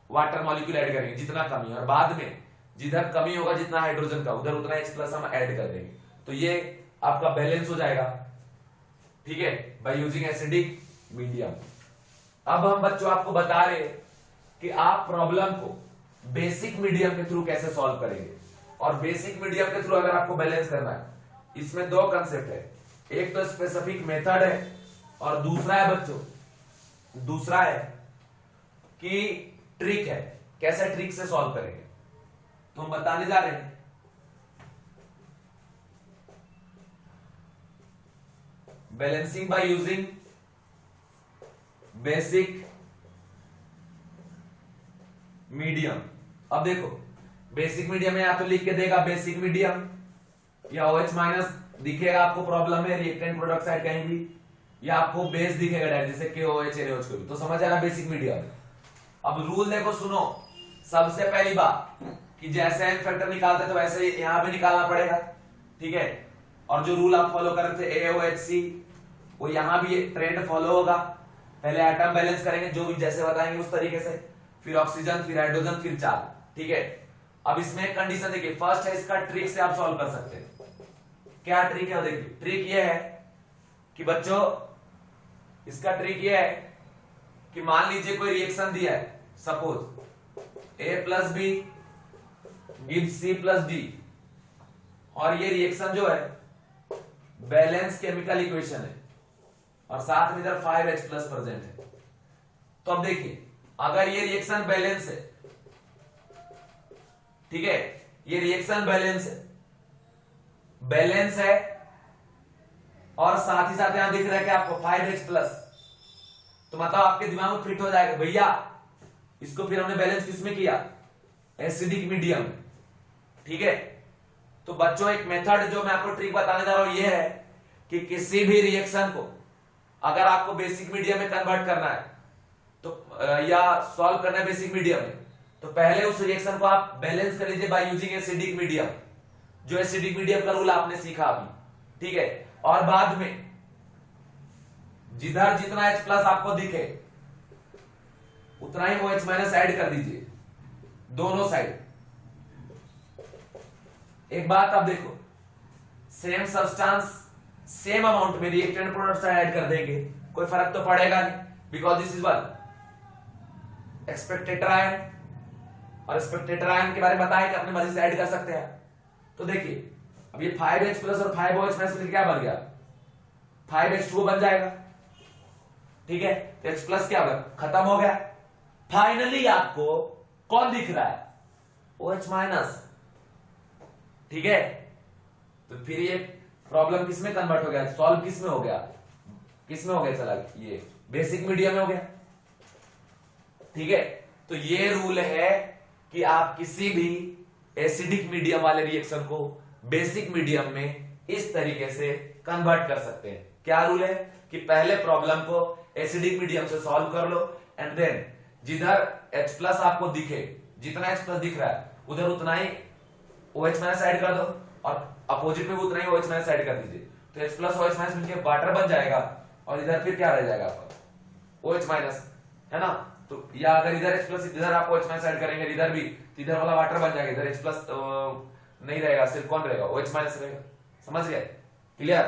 वाटर मॉलिक्यूल ऐड करेंगे जितना कमी है, और बाद में जिधर कमी होगा जितना हाइड्रोजन का उधर उतना H+ हम ऐड कर देंगे। तो ये आपका बैलेंस हो जाएगा, ठीक है, बाय यूजिंग एसिडिक मीडियम। अब हम बच्चों आपको बता रहे कि आप प्रॉब्लम को बेसिक मीडियम के थ्रू कैसे सॉल्व करेंगे। और बेसिक मीडियम के थ्रू अगर आपको बैलेंस करना है, इसमें 2 कंसेप्ट है, एक तो स्पेसिफिक मेथड है और दूसरा है बच्चों, दूसरा है कि ट्रिक है, कैसे ट्रिक से सॉल्व करेंगे, तो हम बताने जा रहे हैं। Balancing by using basic medium. अब देखो बेसिक मीडियम में या तो लिख के देगा बेसिक मीडियम, या OH- दिखेगा आपको प्रॉब्लम में रिएक्टेंट प्रोडक्ट साइड कहीं भी, या आपको बेस दिखेगा डायरेक्ट जैसे KOH NaOH को भी, तो समझ आना बेसिक मीडियम। अब रूल देखो सुनो, सबसे पहली बात कि जैसे एन फैक्टर निकालते तो वैसे यहां भी निकालना पड़ेगा, ठीक है। और जो रूल आप फॉलो कर रहे थे AOHC, वो यहां भी ट्रेंड फॉलो होगा। पहले एटम बैलेंस करेंगे जो भी जैसे बताएंगे उस तरीके से, फिर ऑक्सीजन, फिर हाइड्रोजन, फिर चार्ज, ठीक है। अब इसमें एक कंडीशन देखिए, फर्स्ट है इसका ट्रिक से आप सॉल्व कर सकते हैं। क्या ट्रिक है देखिए, ट्रिक ये है कि बच्चों इसका ट्रिक ये है कि मान लीजिए कोई रिएक्शन दिया है, सपोज A+B gives C+D, और ये रिएक्शन जो है बैलेंस केमिकल इक्वेशन है और साथ में इधर 5H+ प्रेजेंट है। तो अब देखिए अगर ये रिएक्शन बैलेंस है, ठीक है, ये रिएक्शन बैलेंस है और साथ ही साथ यहां दिख रहा है कि आपको 5H प्लस, तो मतलब आपके दिमाग में फिट हो जाएगा भैया इसको फिर हमने बैलेंस किसमें किया, एसिडिक मीडियम, ठीक है। तो बच्चों एक मेथड जो मैं आपको ट्रिक बताने जा रहा हूं ये है कि किसी भी रिएक्शन को अगर आपको बेसिक मीडियम में कन्वर्ट करना है तो या सॉल्व करना है बेसिक मीडियम में, तो पहले उस रिएक्शन को आप बैलेंस कर लीजिए बाय यूजिंग एसिडिक मीडियम, जो एसिडिक मीडियम का रूल आपने सीखा अभी, ठीक है। और बाद में जिधर जितना H प्लस आपको दिखे उतना ही वो H माइनस ऐड कर दीजिए दोनों साइड। एक बात आप देखो, सेम सब्सटेंस सेम अमाउंट में रिएक्टेंट प्रोडक्ट ऐड कर देंगे कोई फर्क तो पड़ेगा नहीं, because this is one expected ion, और एक्सपेक्टेड आयन के बारे में बताया कि अपने मर्जी से ऐड कर सकते हैं। तो देखिए अब ये 5H प्लस और 5OH माइनस मिलकर क्या बन गया, 5H2O बन जाएगा, ठीक है। तो H प्लस क्या होगा, खत्म हो गया। फाइनली आपको कौन दिख रहा है, OH माइनस, ठीक है। तो फिर ये प्रॉब्लम किसमें कन्वर्ट हो गया, सॉल्व किसमें हो गया, चला ये बेसिक मीडियम में हो गया, ठीक है। तो ये रूल है कि आप किसी भी एसिडिक मीडियम वाले रिएक्शन को बेसिक मीडियम में इस तरीके से कन्वर्ट कर सकते हैं। क्या रूल है कि पहले प्रॉब्लम को एसिडिक मीडियम से सॉल्व कर लो एंड देन जिधर H प्लस आपको दिखे, जितना H प्लस दिख रहा है उधर उतना ही OH माइनस ऐड कर दो और अपोजिट में भी उतना ही OH माइनस ऐड कर दीजिए, तो H प्लस OH माइनस मिलकर वाटर बन जाएगा और इधर फिर क्या रह जाएगा आपका OH माइनस, है ना। तो या अगर इधर H प्लस इधर आप OH माइनस ऐड करेंगे इधर भी, तो इधर वाला वाटर बन जाएगा, इधर H प्लस नहीं रहेगा, सिर्फ कौन रहेगा, OH माइनस रहेगा। समझ गए, क्लियर।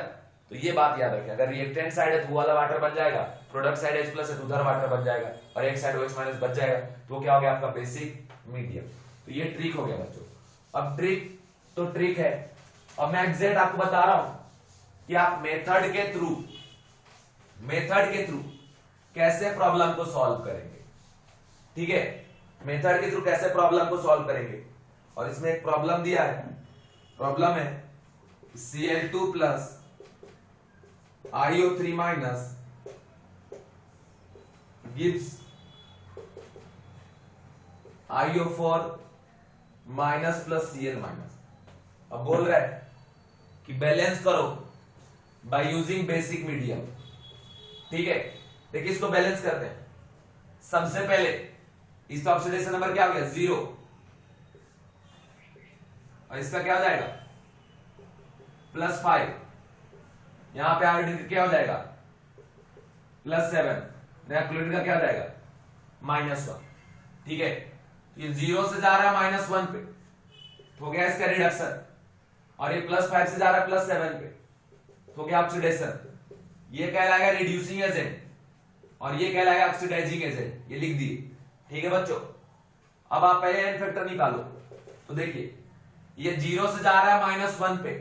तो ये बात याद रखें, अगर रिएक्टेंट साइड है तो वाला वाटर बन जाएगा, प्रोडक्ट साइड H प्लस है तो उधर वाटर बन जाएगा और एक साइड OH माइनस बच जाएगा, तो क्या हो गया आपका बेसिक मीडियम। तो ये ट्रिक हो गया बच्चों। अब ट्रिक तो ट्रिक है, अब मैं एग्जैक्ट आपको बता रहा हूं कि आप मेथड के थ्रू कैसे प्रॉब्लम को सॉल्व करेंगे, ठीक है। मेथड के थ्रू कैसे प्रॉब्लम को सॉल्व करेंगे, और इसमें एक प्रॉब्लम दिया है, प्रॉब्लम है Cl2 plus IO3 minus gives IO4 minus plus Cl minus. अब बोल रहा है कि बैलेंस करो बाय यूजिंग बेसिक मीडियम, ठीक है। देखिए इसको बैलेंस करते हैं। सबसे पहले इसका ऑक्सीडेशन नंबर क्या हो गया, 0, और इसका क्या हो जाएगा +5, यहां पे आयोडीन क्या हो जाएगा +7, नया क्लोरीन का क्या हो जाएगा -1, ठीक है। ये 0 से जा रहा है -1 पे, हो गया इसका रिडक्शन, और ये +5 से जा रहा है +7 पे, हो गया ऑक्सीडेशन। ये कहलाएगा रिड्यूसिंग एजेंट और ये कहलाएगा ऑक्सीडाइजिंग एजेंट, ये लिख दिए, ठीक है बच्चों। अब आप पहले एन फैक्टर निकालो, तो देखिए ये 0 से जा रहा है -1 पे,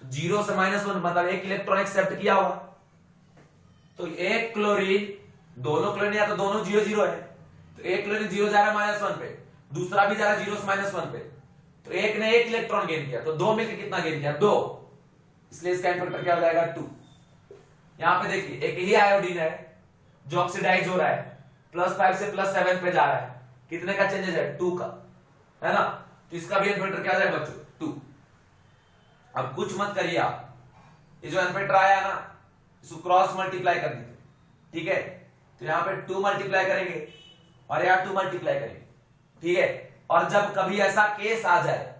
तो 0 से -1 मतलब एक इलेक्ट्रॉन एक्सेप्ट किया होगा, तो एक क्लोरीन, दोनों क्लोरीन या तो दोनों 0-0 है, तो एक क्लोरीन 0 जा रहा है -1 पे, दूसरा भी जा रहा है 0 से -1 पे, तो एक ने एक इलेक्ट्रॉन गेन किया, तो दो मिलकर कितना गेन किया, 2, इसलिए इसका एन फैक्टर क्या हो जाएगा 2। यहां पे देखिए एक ही आयोडीन है जो ऑक्सीडाइज हो रहा है, +5 से +7 पे जा रहा है, कितने का चेंजेस है, 2 का, है ना। तो इसका भी एन फैक्टर क्या जाएगा बच्चों, 2। अब कुछ मत करिए आप, ये जो एन फैक्टर आया ना इसको क्रॉस मल्टीप्लाई कर दीजिए, ठीक है। तो यहां पे 2 मल्टीप्लाई करेंगे और यहां 2 मल्टीप्लाई करेंगे, ठीक है। और जब कभी ऐसा केस आ जाए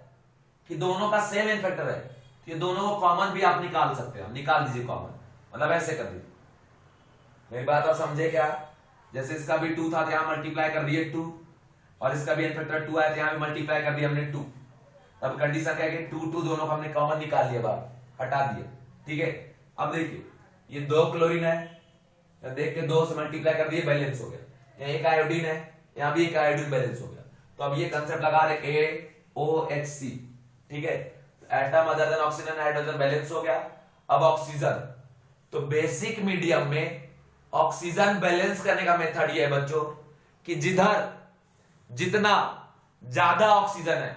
कि दोनों का सेम एन फैक्टर है, तो ये दोनों को कॉमन भी आप निकाल सकते हैं, निकाल दीजिए कॉमन, मतलब ऐसे कर दीजिए। मेरी बात आप समझे क्या, जैसे इसका भी 2 था तो यहां मल्टीप्लाई कर दिए 2, और इसका भी एन फैक्टर 2 आया तो यहां भी मल्टीप्लाई कर दिया हमने 2। अब कंडीशन क्या है कि 2 दोनों को हमने कॉमन निकाल लिया, बाहर हटा दिए, ठीक है। अब देखिए ये 2 क्लोरीन है, देख के 2 से मल्टीप्लाई कर दिए, बैलेंस हो गया। यहाँ एक आयोडीन है, यहाँ भी एक आयोडीन, बैलेंस हो गया। तो अब ये कंसेप्ट लगा रहे AOHC, ठीक है। Atom other than oxygen hydrogen balance हो गया। अब ऑक्सीजन, तो बेसिक मीडियम में ऑक्सीजन बैलेंस करने का मेथड ये है बच्चों कि जिधर जितना ज्यादा ऑक्सीजन है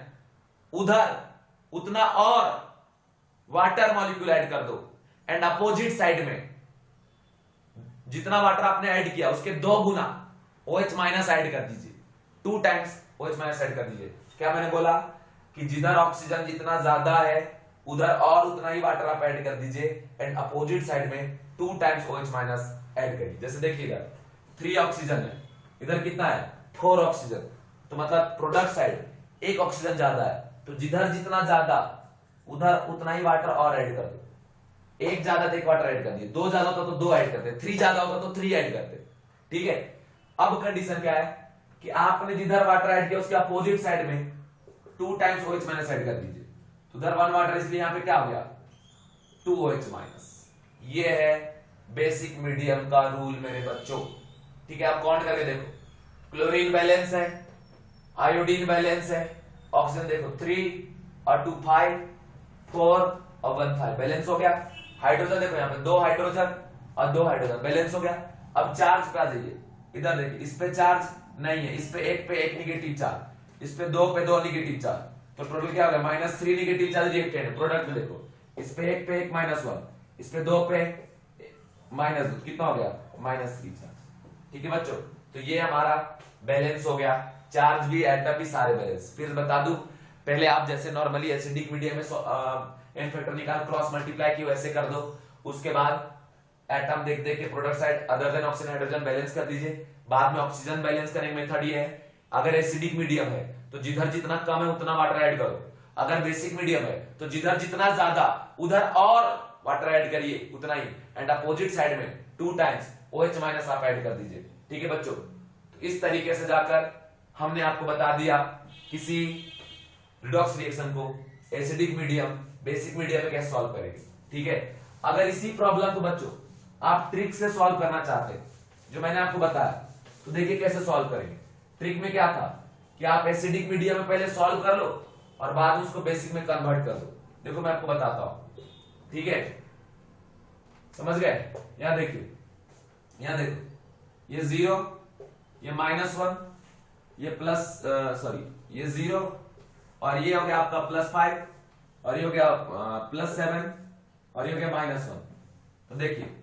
उधर उतना और वाटर मॉलिक्यूल ऐड कर दो, एंड अपोजिट साइड में जितना वाटर आपने ऐड किया उसके 2 गुना OH माइनस ऐड कर दीजिए, 2 टाइम्स OH माइनस ऐड कर दीजिए। क्या मैंने बोला कि जिधर ऑक्सीजन जितना ज्यादा है उधर और उतना ही वाटर आप ऐड कर दीजिए, एंड अपोजिट साइड में 2 टाइम्स OH माइनस ऐड करिए। जैसे देखिएगा 3 ऑक्सीजन है, इधर कितना है 4 ऑक्सीजन, तो मतलब प्रोडक्ट साइड 1 ऑक्सीजन ज्यादा है, तो जिधर जितना ज्यादा उधर उतना ही वाटर और ऐड कर दो। 1 ज्यादा तो 1 वाटर ऐड कर दिए, 2 ज्यादा होता तो 2 ऐड करते, 3 ज्यादा होता तो 3 ऐड करते। ठीक है, अब कंडीशन क्या है कि आपने जिधर वाटर ऐड किया उसके अपोजिट साइड में 2 टाइम्स OH माइनस ऐड कर दीजिए, तो उधर 1 वाटर, इसलिए यहां पे क्या हो गया 2 OH माइनस। ये है बेसिक मीडियम का रूल मेरे बच्चों। ठीक है, आप काउंट करके देखो, क्लोरीन बैलेंस है, आयोडीन बैलेंस है, ऑक्सीजन देखो 3 और 2 5, 4 और 1 5 बैलेंस हो गया। हाइड्रोजन देखो यहाँ पे 2 हाइड्रोजन और 2 हाइड्रोजन बैलेंस हो गया। अब चार्ज पे आ जाइए, इधर देखिए, इस पे चार्ज नहीं है, इस पे 1 पे 1 निगेटिव चार्ज, इस पे 2 पे 2 निगेटिव चार्ज, तो टोटल क्या हो गया -3 निगेटिव चार्ज रिएक्टेड है। प्रोडक्ट देखो, इस पे 1 पे 1 -1, इस पे 2 पे -2, कितना हो गया -3 चार्ज। ठीक है बच्चों, तो ये हमारा बैलेंस हो गया, चार्ज भी एटम भी सारे बैलेंस। फिर बता दूं, पहले आप जैसे नॉर्मली एसिडिक मीडियम में n फैक्टर निकाल क्रॉस मल्टीप्लाई की वैसे कर दो, उसके बाद एटम देख देख के product side other than oxygen hydrogen balance कर दीजिए। बाद में ऑक्सीजन बैलेंस करने का मेथड ये है, अगर एसिडिक मीडियम है तो जिधर जितना कम है उतना वाटर ऐड करो, अगर बेसिक मीडियम है तो जिधर जितना ज्यादा उधर और वाटर ऐड करिए उतना ही, एंड अपोजिट साइड में 2 टाइम्स OH माइनस आप ऐड कर दीजिए। ठीक है बच्चों, तो इस तरीके से जाकर हमने आपको बता दिया किसी रिडॉक्स रिएक्शन को एसिडिक मीडियम बेसिक मीडियम में कैसे सॉल्व करेंगे। ठीक है, अगर इसी प्रॉब्लम को बच्चों आप ट्रिक से सॉल्व करना चाहते हैं जो मैंने आपको बताया, तो देखिए कैसे सॉल्व करेंगे। ट्रिक में क्या था कि आप एसिडिक मीडियम में पहले सॉल्व कर लो और बाद में उसको बेसिक में कन्वर्ट कर दो। देखो मैं आपको बताता हूं, ठीक है, समझ गए। यहां देखिए, यहां देखो, ये 0, ये -1, ये ये 0 और ये हो गया आपका +5 और ये हो गया +7 और ये हो गया -1। तो देखिए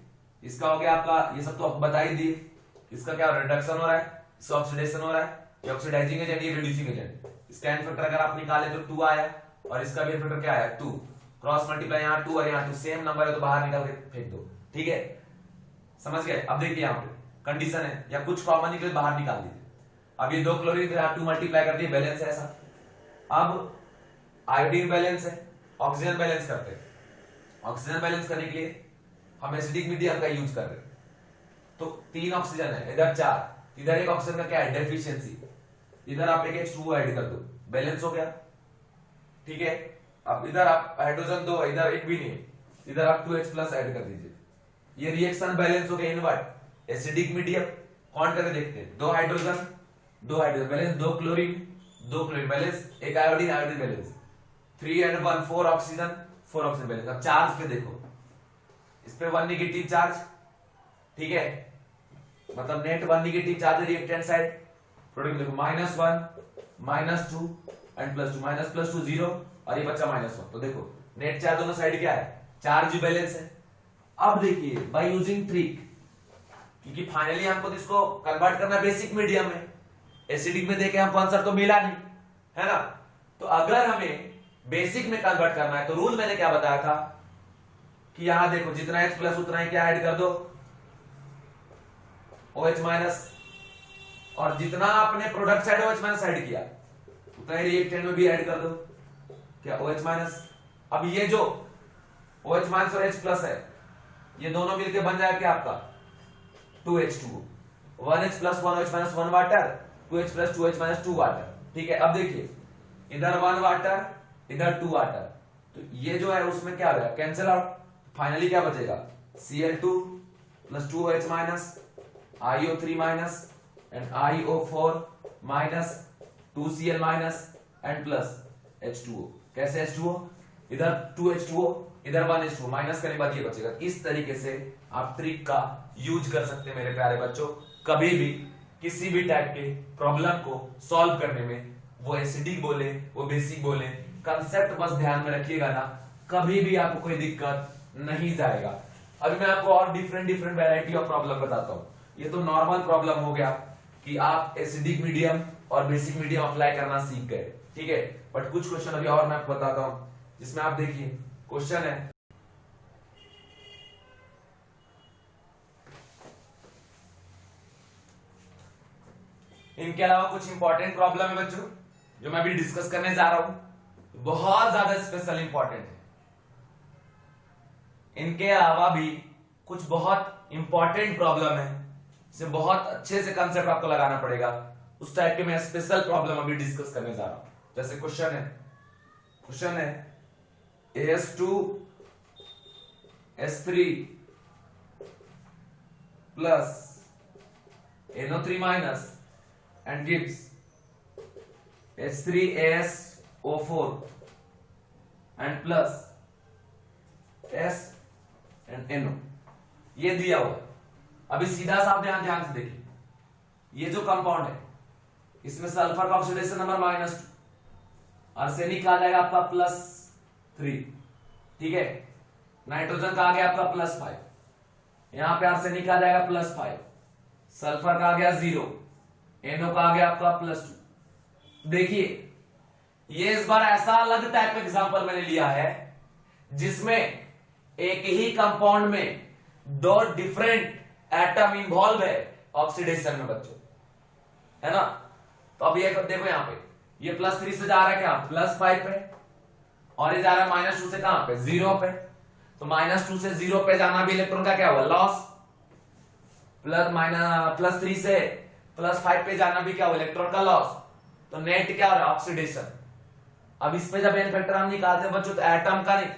इसका हो गया आपका, ये सब तो आपको बता ही दिए, इसका क्या रिडक्शन हो रहा है, इसका ऑक्सीडेशन हो रहा है, ये ऑक्सीडाइजिंग एजेंट, ये रिड्यूसिंग एजेंट। इसका एन फैक्टर अगर आप निकाले तो 2 आया और इसका भी एन फैक्टर क्या आया 2, क्रॉस मल्टीप्लाई यहाँ 2 और यहाँ 2 सेम नंबर है तो बाहर निकाल के फेंक दो। ठीक है, समझ गए। अब देखिए यहाँ पे कंडीशन है, या कुछ कॉमन निकले बाहर निकाल दीजिए। अब ये 2 क्लोरीन थे, 2 मल्टीप्लाई कर दिए, बैलेंस है ऐसा। अब आयोडीन बैलेंस है, ऑक्सीजन बैलेंस करते हैं। ऑक्सीजन बैलेंस करने के लिए हम एसिडिक मीडियम का यूज कर रहे हैं, तो 3 ऑक्सीजन है, इधर 4, इधर 1 ऑक्सीजन का क्या है डेफिशिएंसी, इधर आप एक H2O ऐड कर दो, बैलेंस हो गया। ठीक है, अब इधर आप हाइड्रोजन 2, इधर 1 भी नहीं है, इधर आप 2H+ ऐड कर दीजिए। ये रिएक्शन बैलेंस हो गया इनवर्ट एसिडिक मीडियम। काउंट करके देखते हैं, 2 hydrogen 2 hydrogen balance, 2 chlorine 2 chlorine balance, 1 iodine iodine balance, 3 and 1 4 oxygen 4 oxygen balance. अब चार्ज पे देखो, इस पे 1 निगेटिव चार्ज, ठीक है, मतलब net 1 negative charge reactant side. Product देखो -1 -2 एंड +2 +2 0 और ये बचा -1। तो देखो नेट चार्ज दोनों साइड क्या है, चार्ज बैलेंस है। अब देखिए बाय यूजिंग ट्रिक, क्योंकि फाइनली हमको इसको कन्वर्ट करना बेसिक मीडियम में, एसिडिक में देखे हमको आंसर तो मिला नहीं है ना, तो अगर हमें बेसिक में कन्वर्ट करना है तो रूल मैंने क्या बताया था कि यहां देखो जितना H+ उतना ही क्या ऐड कर दो OH-, और जितना आपने प्रोडक्ट साइड OH- ऐड किया उतना ही रिएक्टेंट में भी ऐड कर दो क्या OH-। अब ये जो OH- और H+ है ये दोनों मिलके बन जाएगा क्या आपका 2H2O, 1H+ 1OH- 1 water, 2H+ 2H- 2 water. ठीक है, अब देखिए इधर 1 वाटर इधर 2 वाटर, तो ये जो है उसमें क्या हो गया कैंसिल आउट, फाइनली क्या बचेगा Cl2 + 2OH- IO3- and IO4- 2Cl- and plus H2O। कैसे H2O, इधर 2H2O इधर 1H2O, माइनस करने के बाद ये बचेगा। इस तरीके से आप ट्रिक का यूज कर सकते हैं मेरे प्यारे बच्चों। कभी भी किसी भी टाइप के प्रॉब्लम को सॉल्व करने में, वो एसिडिक बोले वो बेसिक बोले, कंसेप्ट बस ध्यान में रखिएगा ना, कभी भी आपको कोई दिक्कत नहीं जाएगा। अभी मैं आपको और डिफरेंट वैरायटी ऑफ प्रॉब्लम बताता हूँ। ये तो नॉर्मल प्रॉब्लम हो गया कि आप एसिडिक मीडियम और बेसिक मीडियम अप्लाई करना सीख गए, ठीक है। बट कुछ क्वेश्चन अभी और मैं आपको बताता हूँ, जिसमें आप देखिए क्वेश्चन है इनके अलावा कुछ इंपॉर्टेंट प्रॉब्लम है बच्चों जो मैं अभी डिस्कस करने जा रहा हूं, बहुत ज्यादा स्पेशल इंपॉर्टेंट है। इनके अलावा भी कुछ बहुत इंपॉर्टेंट प्रॉब्लम है, इसे बहुत अच्छे से कंसेप्ट आपको लगाना पड़ेगा, उस टाइप के मैं स्पेशल प्रॉब्लम अभी डिस्कस करने जा रहा हूं। जैसे क्वेश्चन है AS2 S3 plus NO3 minus and gives H3AsO4 and plus S and NO, ये दिया हुआ। अभी सीधा सा ध्यान से देखिए, ये जो कंपाउंड है इसमें सल्फर का ऑक्सीडेशन नंबर -2, आर्सेनिक आ जाएगा आपका +3, ठीक है। नाइट्रोजन का आ गया आपका +5, यहां पे आर्सेनिक आ जाएगा +5, सल्फर का आ गया 0, NO का आ गया आपका +2। देखिए ये इस बार ऐसा अलग टाइप का एग्जांपल मैंने लिया है जिसमें एक ही कंपाउंड में 2 डिफरेंट एटम इन्वॉल्व है ऑक्सीडेशन में बच्चों, है ना। तो अब ये देखो यहां पे ये +3 से जा रहा है क्या +5 पे, और ये जा रहा है -2 से कहां पे 0 पे। तो -2 से 0 पे जाना भी इलेक्ट्रॉन का क्या हुआ लॉस, +3 से +5 पे जाना भी क्या हुआ इलेक्ट्रॉन का लॉस। तो नेट क्या हो रहा है ऑक्सीडेशन। अब इस पे जब एन फैक्टर हम निकालते हैं बच्चों तो एटम का नहीं,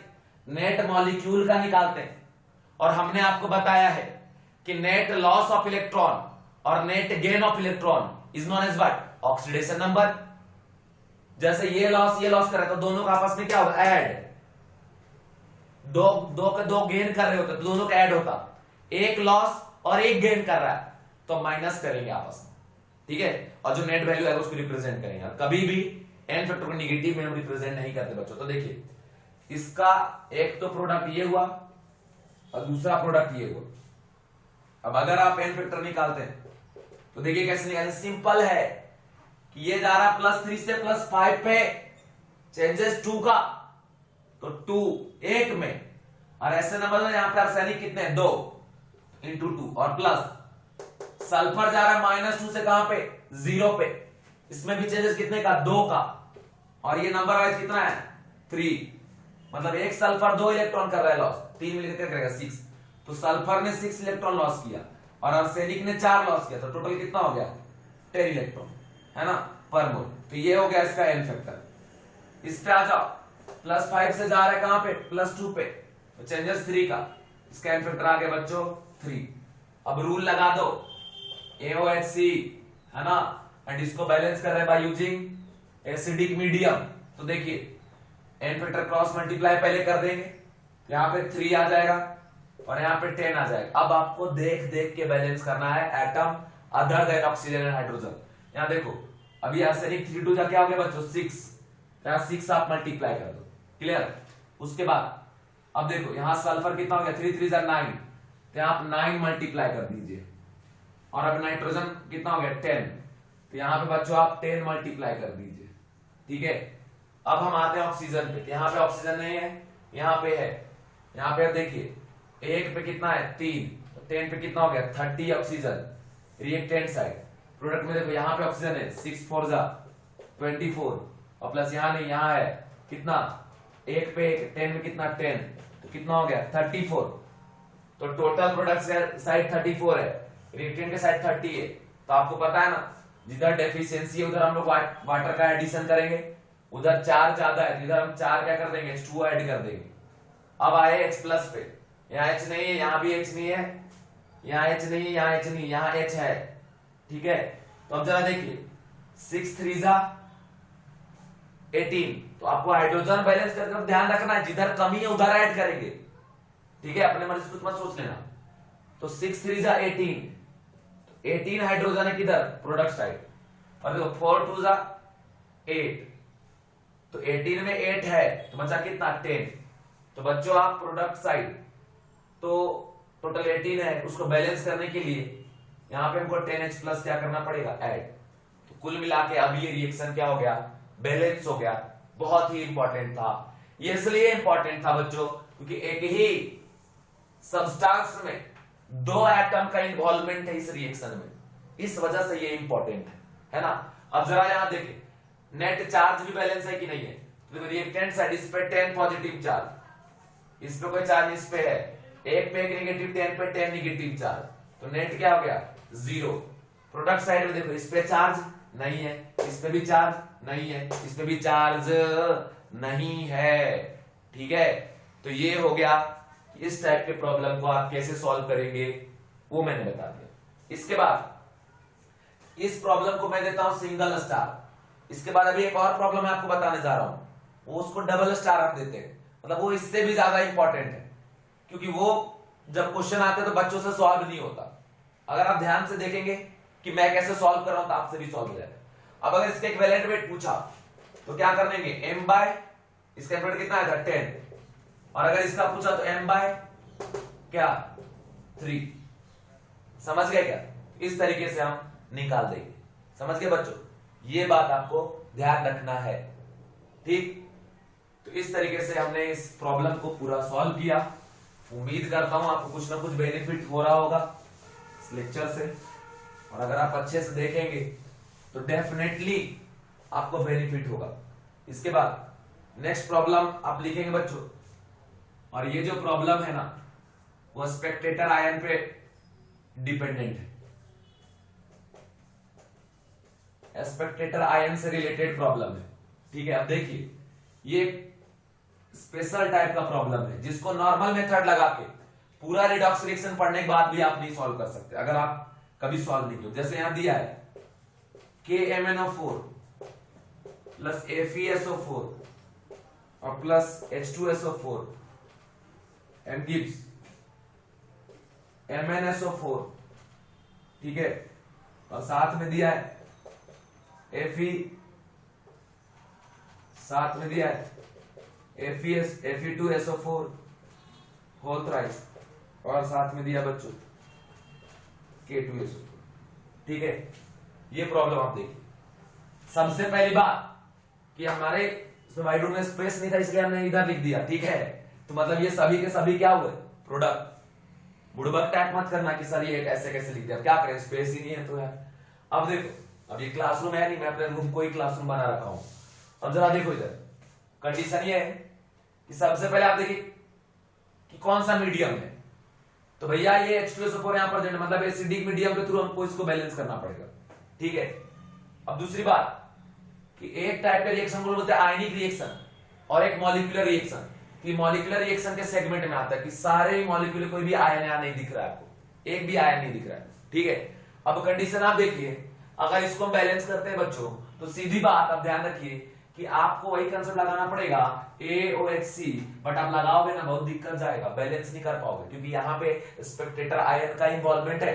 नेट मॉलिक्यूल का निकालते हैं। और हमने आपको बताया है कि नेट लॉस ऑफ इलेक्ट्रॉन और net gain of electron is known as what oxidation number. जैसे ये लॉस कर रहे हैं तो दोनों का आपस में क्या होगा ऐड, दो गेन कर रहे होते तो दोनों का ऐड होता, एक लॉस और एक गेन कर रहा है तो माइनस करेंगे आपस में, ठीक है। और जो नेट वैल्यू है उसको रिप्रेजेंट करेंगे। कभी भी एन फैक्टर को निगेटिव में हम रिप्रेजेंट नहीं करते बच्चों। तो देखिए इसका एक तो प्रोडक्ट ये हुआ और दूसरा प्रोडक्ट ये हुआ। अब अगर आप एन फैक्टर निकालते हैं तो देखिए कैसे निकालें, सिंपल है कि ये जा रहा +3 से +5 पे, चेंजेस 2 का, तो 2 1 में, और ऐसे नंबर में यहां पे आर्सेनिक कितने 2 × 2 और प्लस सल्फर जा रहा है -2 से कहां पे 0 पे, इसमें भी चेंजेस कितने का 2 का, और ये नंबर वाइज कितना है 3, मतलब एक सल्फर 2 इलेक्ट्रॉन कर रहा है लॉस, 3 मिलकर क्या करेगा 6। तो सल्फर ने 6 इलेक्ट्रॉन लॉस किया और आर्सेनिक ने 4 लॉस किया, तो टोटल कितना हो गया 10 इलेक्ट्रॉन, है ना पर मोल। तो ये हो गया इसका एन फैक्टर। इस पे आ जाओ, +5 से जा रहा है कहां पे +2 पे, तो चेंजेस 3 का, इसका एन फैक्टर आ गया बच्चों 3। अब रूल लगा दो AOHC, है ना, एंड इसको बैलेंस कर रहे हैं बाय यूजिंग एसिडिक मीडियम। तो देखिए एन फैक्टर क्रॉस मल्टीप्लाई पहले कर देंगे, यहां पे 3 आ जाएगा और यहां पे 10 आ जाएगा। अब आपको देख देख के बैलेंस करना है atom other than oxygen and hydrogen. यहां देखो अभी आर्सेनिक 3 2 क्या हो गया बच्चों 6, यहां 6 आप मल्टीप्लाई कर दो, क्लियर। उसके बाद अब देखो यहां सल्फर कितना हो गया 3 3 9, तो आप 9 मल्टीप्लाई कर दीजिए। और अब नाइट्रोजन कितना हो गया 10, तो यहां पे बच्चों आप 10 मल्टीप्लाई कर दीजिए, ठीक है। अब हम आते हैं ऑक्सीजन पे, यहां पे ऑक्सीजन नहीं है, यहां पे है। यहां पे देखिए 1 पे कितना है 3, तो 10 पे कितना हो गया 30 ऑक्सीजन, रिएक्टेंट साइड। प्रोडक्ट में देखो यहां पे ऑक्सीजन है 6 4 24, और प्लस यहां नहीं, यहां है कितना 1 पे 10 में कितना 10, तो कितना हो गया 34। तो टोटल प्रोडक्ट साइड 34 है, रिएक्टेंट के साइड 30 है। तो आपको पता है ना जिधर डेफिशिएंसी है उधर हम लोग वाटर का एडिशन करेंगे, उधर 4 ज्यादा है, इधर हम 4 क्या कर देंगे H2 ऐड कर देंगे। अब आए H प्लस पे, यहाँ H नहीं है, यहाँ भी H नहीं है, यहाँ H नहीं है, यहाँ H नहीं, यहाँ H है, ठीक है। तो अब जरा देखिए 6 3 18, तो आपको हाइड्रोजन बैलेंस करके ध्यान रखना है जिधर कमी है उधर ऐड करेंगे, ठीक है, अपने मन से कुछ मत सोच लेना। तो 6 3 18, 18 हाइड्रोजन है किधर, प्रोडक्ट साइड, और देखो 4 2 जा 8, तो 18 में 8 है तो बचा कितना 10। तो बच्चों आप प्रोडक्ट साइड तो टोटल 18 है, उसको बैलेंस करने के लिए यहां पे हमको 10H प्लस क्या करना पड़ेगा, ऐड। तो कुल मिला के अब ये रिएक्शन क्या हो गया, बैलेंस हो गया। बहुत ही इंपॉर्टेंट था ये, इसलिए इंपॉर्टेंट था बच्चों क्योंकि एक ही सब्सटेंस में 2 एटम का इन्वॉल्वमेंट है इस रिएक्शन में, इस वजह से ये इंपॉर्टेंट है ना। अब जरा यहां देखें नेट चार्ज भी बैलेंस है कि नहीं है, तो रिएक्टेंट साइड इस पे 10 पॉजिटिव चार्ज, इस पे कोई चार्ज इस पे है, एक पे एक नेगेटिव 10 पे 10 नेगेटिव चार्ज, तो नेट क्या हो गया 0। प्रोडक्ट साइड में देखो इस पे चार्ज नहीं है, इस पे भी चार्ज नहीं है, इस पे भी चार्ज नहीं है, ठीक है। तो ये हो गया, इस टाइप के प्रॉब्लम को आप कैसे सॉल्व करेंगे वो मैंने बता दिया। इसके बाद इस प्रॉब्लम को मैं देता हूं सिंगल स्टार। इसके बाद अभी एक और प्रॉब्लम मैं आपको बताने जा रहा हूं, वो उसको डबल स्टार आप देते हैं, मतलब वो इससे भी ज्यादा इंपॉर्टेंट है क्योंकि वो जब क्वेश्चन आते हैं तो बच्चों से सॉल्व नहीं होता। अगर आप ध्यान से देखेंगे कि मैं कैसे सॉल्व कर रहा हूं तो आपसे भी सॉल्व हो जाएगा। अब अगर इसके इक्विवेलेंट वेट पूछा तो क्या करेंगे, m बाय इसका इक्विवेलेंट कितना आएगा 10, और अगर इसका पूछा तो m बाय क्या 3। समझ गए क्या, इस तरीके से हम निकाल देंगे। समझ गए बच्चों, ये बात आपको ध्यान रखना है, ठीक। तो इस तरीके से हमने इस प्रॉब्लम को पूरा सॉल्व किया। उम्मीद करता हूं आपको कुछ ना कुछ बेनिफिट हो रहा होगा इस लेक्चर से, और अगर आप अच्छे से देखेंगे तो डेफिनेटली आपको बेनिफिट होगा। इसके बाद नेक्स्ट प्रॉब्लम आप लिखेंगे बच्चों, और ये जो प्रॉब्लम है ना वो स्पेक्टेटर आयन पे डिपेंडेंट है, स्पेक्टेटर आयन से रिलेटेड प्रॉब्लम है, ठीक है। अब देखिए ये स्पेशल टाइप का प्रॉब्लम है जिसको नॉर्मल मेथड लगा के पूरा रिडॉक्स रिएक्शन पढ़ने के बाद भी आप नहीं सॉल्व कर सकते अगर आप कभी सॉल्व नहीं किया। जैसे यहां दिया है KMnO4 प्लस FeSO4 और plus H2SO4 and gives MnSO4, ठीक है, और साथ में दिया है Fe, साथ में दिया है Fe2SO4 होल थ्राइस, और साथ में दिया बच्चों K2SO4, ठीक है। ये प्रॉब्लम आप देखिए। सबसे पहली बात कि हमारे स्लाइड में स्पेस नहीं था इसलिए हमने इधर लिख दिया, ठीक है। तो मतलब ये सभी के सभी क्या हुए, प्रोडक्ट। बुड़बक टैग मत करना कि सर ये ऐसे कैसे लिख दिया, क्या करें स्पेस ही नहीं है तो यार। अब देखो, अब ये क्लासरूम है नहीं, मैं अपने रूम को ही क्लासरूम बना रखा हूं। अब जरा देखो इधर कंडीशन ये है कि सबसे पहले आप देखिए कि कौन सा मीडियम है, तो भैया ये H2SO4 यहां पर मतलब एसिडिक मीडियम के थ्रू हमको इसको बैलेंस करना पड़ेगा, ठीक है। अब दूसरी बात कि एक टाइप का रिएक्शन को बोलते हैं आयनिक रिएक्शन और एक मॉलिक्यूलर रिएक्शन। कि मॉलिक्यूलर रिएक्शन के सेगमेंट में आता है कि सारे मॉलिक्यूल कोई भी आयन यहां नहीं दिख रहा है आपको, एक भी आयन नहीं दिख रहा है, ठीक है। अब कंडीशन आप देखिए, अगर इसको हम बैलेंस करते हैं बच्चों तो सीधी बात आप ध्यान रखिए कि आपको वही कंसेप्ट लगाना पड़ेगा AOHC, बट आप लगाओगे ना बहुत दिक्कत जाएगा, बैलेंस नहीं कर पाओगे क्योंकि यहाँ पे स्पेक्टेटर आयन का इन्वॉल्वमेंट है।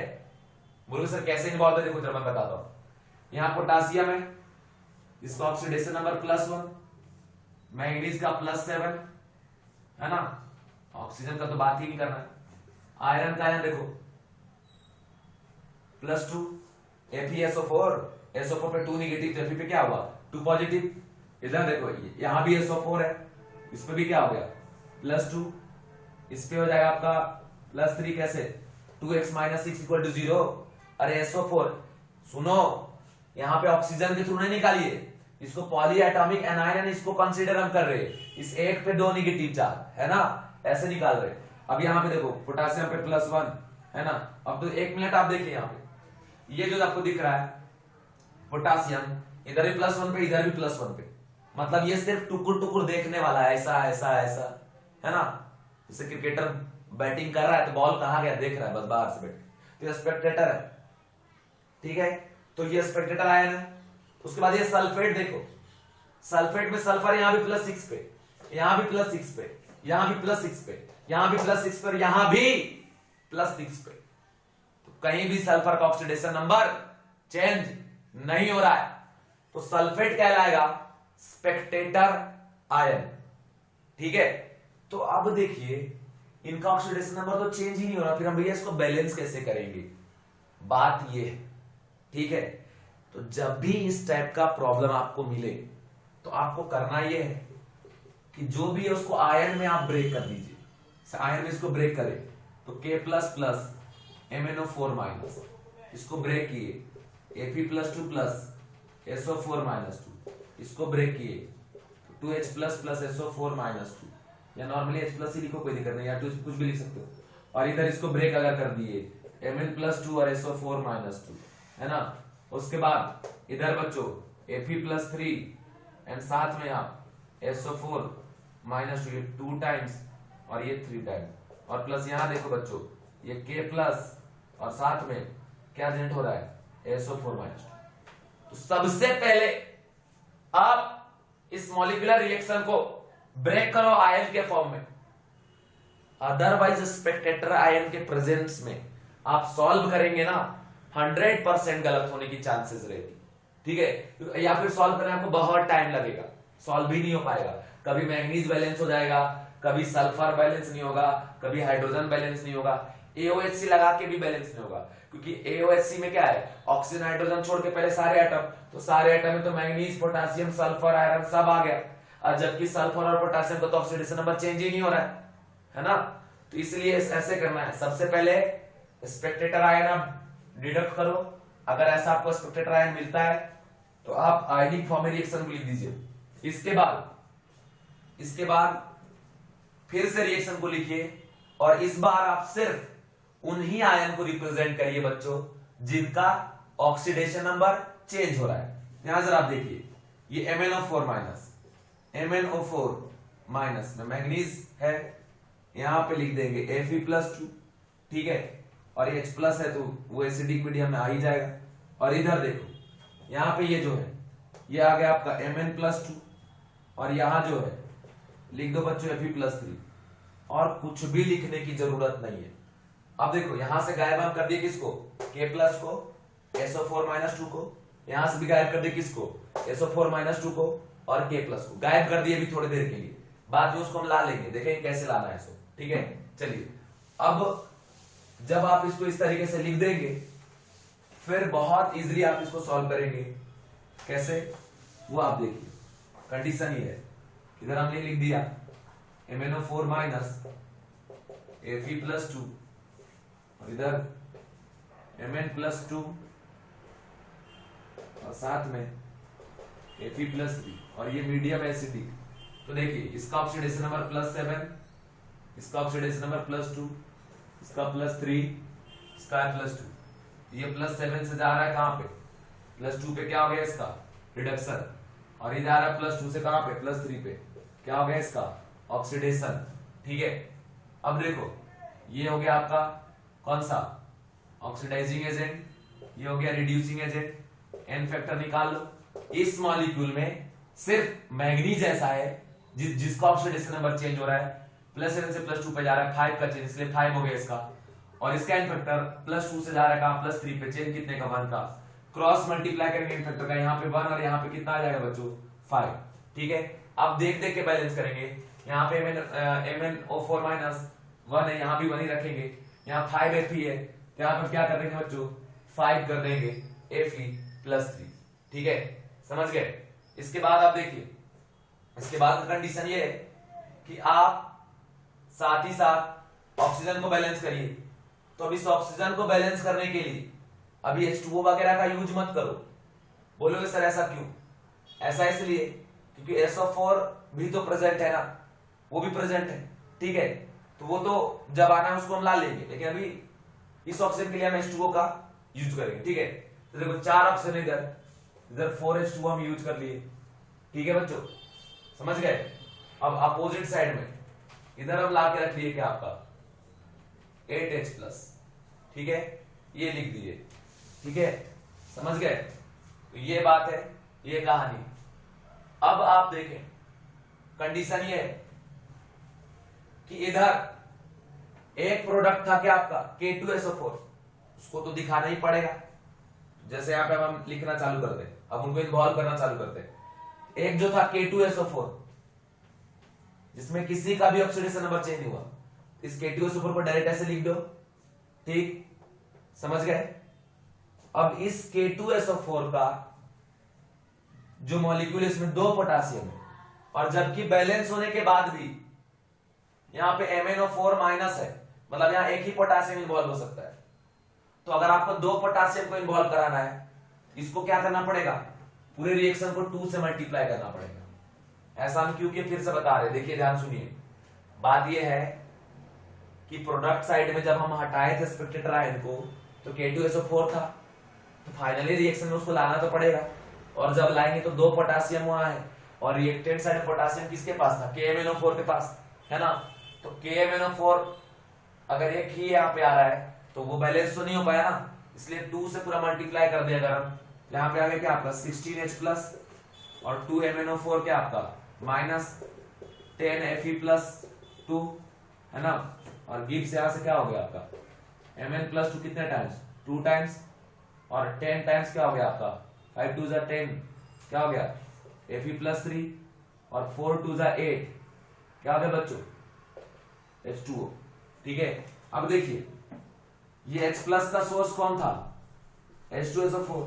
बोलो सर कैसे इन्वॉल्व है, देखो जरा मैं बताता हूं। यहाँ पोटासियम है, इसका ऑक्सीडेशन नंबर +1, मैंगनीज का +7 है ना, ऑक्सीजन का तो बात ही नहीं करना है। आयरन का आयन देखो +2, FeSO4, SO4 पे 2 नेगेटिव, Fe पे क्या हुआ 2 पॉजिटिव। इधर देखो यहां भी SO4 है, इस पे भी क्या हो गया +2, इस पे हो जाएगा आपका +3, कैसे 2x - 6 = 0। अरे SO4 सुनो, यहां पे ऑक्सीजन के थ्रू नहीं निकालिए, इसको पॉली एटॉमिक एनायन इसको कंसीडर हम कर रहे हैं, इस एक पे 2 नेगेटिव चार्ज है ना, ऐसे निकाल रहे। अब यहां पे देखो पोटासियम पे +1 है ना। अब तो 1 मिनट आप देखिए, यहां पे ये जो आपको दिख रहा है पोटासियम इधर भी +1 पे, इधर भी +1 पे, मतलब ये सिर्फ टुकुर टुकुर देखने वाला है, ऐसा ऐसा ऐसा है ना। जैसे क्रिकेटर बैटिंग कर रहा है तो बॉल कहां गया देख रहा है बस बाहर से बैठ, तो ये स्पेक्टेटर है, ठीक है। तो ये स्पेक्टेटर आयन है। उसके बाद ये सल्फेट देखो, सल्फेट में सल्फर यहां भी +6 पे, यहां भी +6 पे, यहां भी +6 पे, यहां भी +6 पे, यहां भी +6 पे। तो कहीं भी सल्फर का ऑक्सीडेशन नंबर चेंज नहीं हो रहा है तो सल्फेट कहलाएगा स्पेक्टेटर आयन। ठीक है, तो अब देखिए इनका ऑक्सीडेशन नंबर तो चेंज ही नहीं हो रहा, फिर हम भैया इसको बैलेंस कैसे करेंगे? बात ये है, ठीक है। तो जब भी इस टाइप का प्रॉब्लम आपको मिले तो आपको करना ये है कि जो भी है उसको आयन में आप ब्रेक कर दीजिए। आयन में इसको ब्रेक करें तो K plus plus MnO4 minus, इसको ब्रेक किए Fe+2 प्लस SO4 माइनस 2, इसको ब्रेक किए 2H plus plus SO4 minus 2, या नॉर्मली H प्लस ही लिखो, कोई दिक्कत नहीं, या तो कुछ भी लिख सकते हो। और इधर इसको ब्रेक अगर कर दिए Mn+2 और SO4 माइनस 2, है ना। उसके बाद इधर बच्चों Fe+3 एंड साथ में आप SO4 माइनस 2 टाइम्स और ये 3 टाइम्स, और प्लस यहां देखो बच्चों ये K प्लस और साथ में क्या जनरेट हो रहा है SO4 माइनस 2। तो सबसे पहले आप इस मॉलिक्यूलर रिएक्शन को ब्रेक करो आयन के फॉर्म में, अदरवाइज स्पेक्टेटर आयन के प्रेजेंस में आप सॉल्व करेंगे ना 100% गलत होने की चांसेस रहती। ठीक है, या फिर सॉल्व करने आपको बहुत टाइम लगेगा, सॉल्व भी नहीं हो पाएगा। कभी मैग्नीज बैलेंस हो जाएगा, कभी सल्फर बैलेंस नहीं होगा, कभी हाइड्रोजन बैलेंस नहीं होगा, AOHC लगा के भी बैलेंस नहीं होगा, क्योंकि AOHC में क्या है, ऑक्सीजन हाइड्रोजन छोड़ के पहले सारे एटम, तो सारे एटम में तो मैग्नीज पोटेशियम सल्फर आयरन सब आ गया, और जबकि सल्फर और पोटेशियम का तो ऑक्सीडेशन नंबर चेंज ही नहीं हो रहा है ना। तो इसलिए ऐसे करना है, सबसे पहले स्पेक्टेटर आयन आप डिडक्ट करो, अगर ऐसा आपको स्पेक्टेटर आयन मिलता है तो आप आयनिक फॉर्म में रिएक्शन को लिख दीजिए। इसके बाद फिर से रिएक्शन को लिखिए, और इस बार आप सिर्फ उन्हीं आयन को रिप्रेजेंट करिए बच्चों जिनका ऑक्सीडेशन नंबर चेंज हो रहा है। यहां जरा आप देखिए, ये MnO4 माइनस में मैग्नीज है, यहां पे लिख देंगे Fe+2, ठीक है, और H प्लस है तो वो एसिडिक मीडियम में आ ही जाएगा। और इधर देखो यहाँ पे ये जो है ये आ गया आपका Mn+2, और यहां जो है लिख दो बच्चों Fe+3, और कुछ भी लिखने की जरूरत नहीं है। अब देखो यहां से गायब हम कर दिए किसको, K प्लस को, SO4 माइनस 2 को, यहां से भी गायब कर दिए किसको, SO4 माइनस 2 को और K प्लस को गायब कर दिए अभी थोड़ी देर के लिए, बाद में उसको हम ला लेंगे, देखेंगे कैसे लाना है इसको। ठीक है, चलिए अब जब आप इसको इस तरीके से लिख देंगे फिर बहुत इजीली आप इसको सॉल्व करेंगे। कैसे, वो आप देखिए, कंडीशन ये है, इधर हमने लिख दिया MnO4 माइनस Fe+2 और इधर Mn+2 और साथ में Fe+3, और ये मीडियम एसिडिक। तो देखिए इसका ऑक्सीडेशन नंबर +7, इसका ऑक्सीडेशन नंबर +2, इसका +3, इसका +2, ये +7 से जा रहा है कहां पे, +2 पे क्या हो गया इसका रिडक्शन, और ये जा रहा है +2 से कहां पे, +3 पे, क्या हो गया इसका ऑक्सीडेशन। ठीक है, अब देखो ये हो गया आपका कौन सा ऑक्सीडाइजिंग एजेंट, ये हो गया रिड्यूसिंग एजेंट, एन फैक्टर निकाल लो। इस मॉलिक्यूल में सिर्फ मैग्नीज ऐसा है जिसका ऑक्सीडेशन नंबर चेंज हो रहा है, +7 से +2 पे जा रहा है, 5 का चेंज, इसलिए 5 हो गया इसका, और इसका एन फैक्टर +2 से जा रहा है कहां, +3 पे, चेंज कितने का, 1 का, क्रॉस मल्टीप्लाई करेंगे एन फैक्टर का, यहाँ पे 1 और यहाँ पे कितना आ जाएगा बच्चों 5। ठीक है, अब देख देख के बैलेंस करेंगे, यहाँ पे MnO4 माइनस 1 है, यहाँ भी 1 ही रखेंगे, यहाँ 5 Fe है, यहाँ पर क्या कर देंगे बच्चों 5 कर देंगे Fe+3। ठीक है, समझ गए। इसके बाद आप देखिए, इसके बाद का कंडीशन ये है कि आप साथ ही साथ ऑक्सीजन को बैलेंस करिए। तो अब इस ऑक्सीजन को बैलेंस करने के लिए अभी H2O वगैरह का यूज मत करो। बोलोगे सर ऐसा क्यों, ऐसा इसलिए क्योंकि SO4 भी तो प्रेजेंट है ना, वो भी प्रेजेंट है। ठीक है, तो वो तो जब आना है उसको हम ला लेंगे, लेकिन अभी इस ऑक्सीजन के लिए हम H2O का यूज करेंगे। ठीक है, तो देखो 4 ऑक्सीजन इधर 4H2O हम यूज कर लिए। ठीक है बच्चों, समझ गए। अब अपोजिट साइड में इधर हम ला के रख लिए क्या आपका 8H+। ठीक है, ये लिख दीजिए। ठीक है, समझ गए। तो ये बात है, ये कहानी। अब आप देखें कंडीशन ये है कि इधर एक प्रोडक्ट था क्या आपका K2SO4, उसको तो दिखाना ही पड़ेगा। जैसे यहाँ पे हम लिखना चालू करते हैं, अब उनको इन्वॉल्व करना चालू करते हैं। एक जो था K2SO4 जिसमें किसी का भी ऑक्सीडेशन नंबर चेंज नहीं हुआ, इस K2SO4 को डायरेक्ट ऐसे लिख दो, ठीक, समझ गए। अब इस K2SO4 का जो मॉलिक्यूल, इसमें 2 पोटासियम है, और जबकि बैलेंस होने के बाद भी यहां पे MnO4 माइनस है, मतलब यहां एक ही पोटासियम इन्वॉल्व हो सकता है। तो अगर आपको 2 पोटासियम को इन्वॉल्व कराना है, इसको क्या करना पड़ेगा, पूरे रिएक्शन को 2 से मल्टीप्लाई करना पड़ेगा। ऐसा हम क्योंकि फिर से बता रहे, देखिए ध्यान सुनिए। बात यह है कि प्रोडक्ट साइड में जब हम हटाए थे स्पेक्टेटर आयन को, तो K2SO4 था, तो फाइनली रिएक्शन में उसको लाना तो पड़ेगा, और जब लाएंगे तो 2 पोटासियम वहां है, और रिएक्टेंट साइड पोटासियम किसके पास था, KMnO4 के पास, है ना। तो KMnO4 अगर एक ही यहाँ पे आ रहा है तो वो बैलेंस तो नहीं हो पाया ना, इसलिए 2 से पूरा मल्टीप्लाई कर दिया। अगर हम यहाँ पे आ गया क्या आपका 16H प्लस, और 2MnO4 क्या आपका माइनस 10Fe+2, है ना। और गिव से यहाँ से क्या हो गया आपका Mn+2 कितने टाइम्स, 2 टाइम्स, और 10 टाइम्स क्या हो गया आपका 5 2 10, क्या हो गया Fe+3, और 4 2 8, क्या हो गया बच्चों H2O, ठीक है। अब देखिए ये H प्लस का सोर्स कौन था, H2SO4,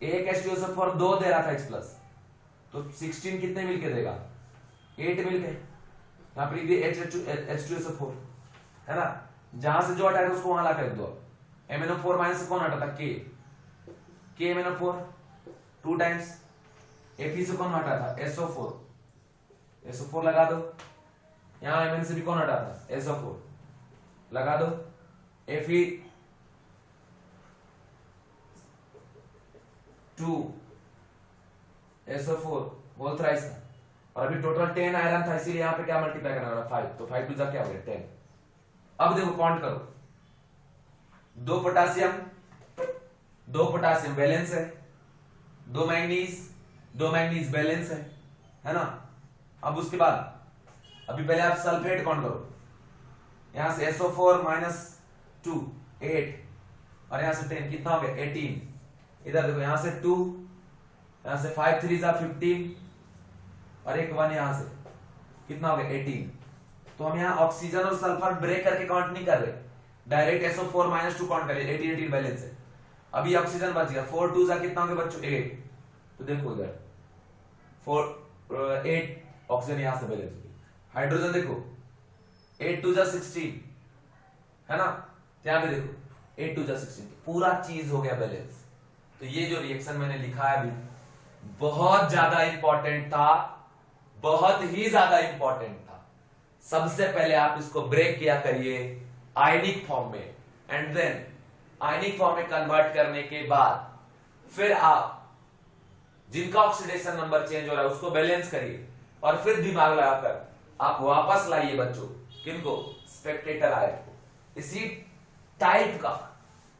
एक H2SO4 2 दे रहा था H प्लस, तो 16 कितने मिलके देगा, 8 मिलके, यहाँ पर H2SO4, है ना। जहां से जो हटाया उसको वहां ला कर दो। MnO4 माइनस से कौन हटा था, KMnO4 2 टाइम्स, Fe से कौन हटा था, SO4 लगा दो। यहां Mn से भी कौन हटा था, SO4 लगा दो। Fe 2 SO4 बोल थ्राइस था, और अभी टोटल 10 आयरन था, इसीलिए यहाँ पे क्या मल्टीप्लाई करना पड़ा 5, तो 5 2 जा क्या हो गया 10। अब देखो काउंट करो, 2 पोटासियम बैलेंस है, 2 मैंगनीज बैलेंस है ना। अब उसके बाद अभी पहले आप सल्फेट काउंट करो, यहां से SO4 माइनस 2 8, और यहां से 10 कितना हो गया 18। इधर देखो यहां से 2, यहां से 5 3 15, और एक 1 यहां से कितना हो गया 18। तो हम यहां ऑक्सीजन और सल्फर ब्रेक करके काउंट नहीं कर रहे, डायरेक्ट SO4 माइनस 2 काउंट कर रहे, 18 बैलेंस है। अभी ऑक्सीजन बच गया, 4 2 जा कितना हो गया बच्चों 8। तो देखो इधर 8 ऑक्सीजन यहां से बैलेंस हो गया। हाइड्रोजन देखो 8 2 जा 16, है ना। यहां पे देखो 8 2 जा 16, पूरा चीज हो गया बैलेंस। तो ये जो रिएक्शन मैंने लिखा है अभी बहुत ज्यादा इंपॉर्टेंट था, बहुत ही ज्यादा इंपॉर्टेंट था। सबसे पहले आप इसको ब्रेक किया करिए आयनिक फॉर्म में, एंड देन आयनिक फॉर्म में कन्वर्ट करने के बाद फिर आप जिनका ऑक्सीडेशन नंबर चेंज हो रहा है उसको बैलेंस करिए, और फिर दिमाग लगाकर आप वापस लाइए बच्चों किनको, स्पेक्टेटर आयन, इसी टाइप का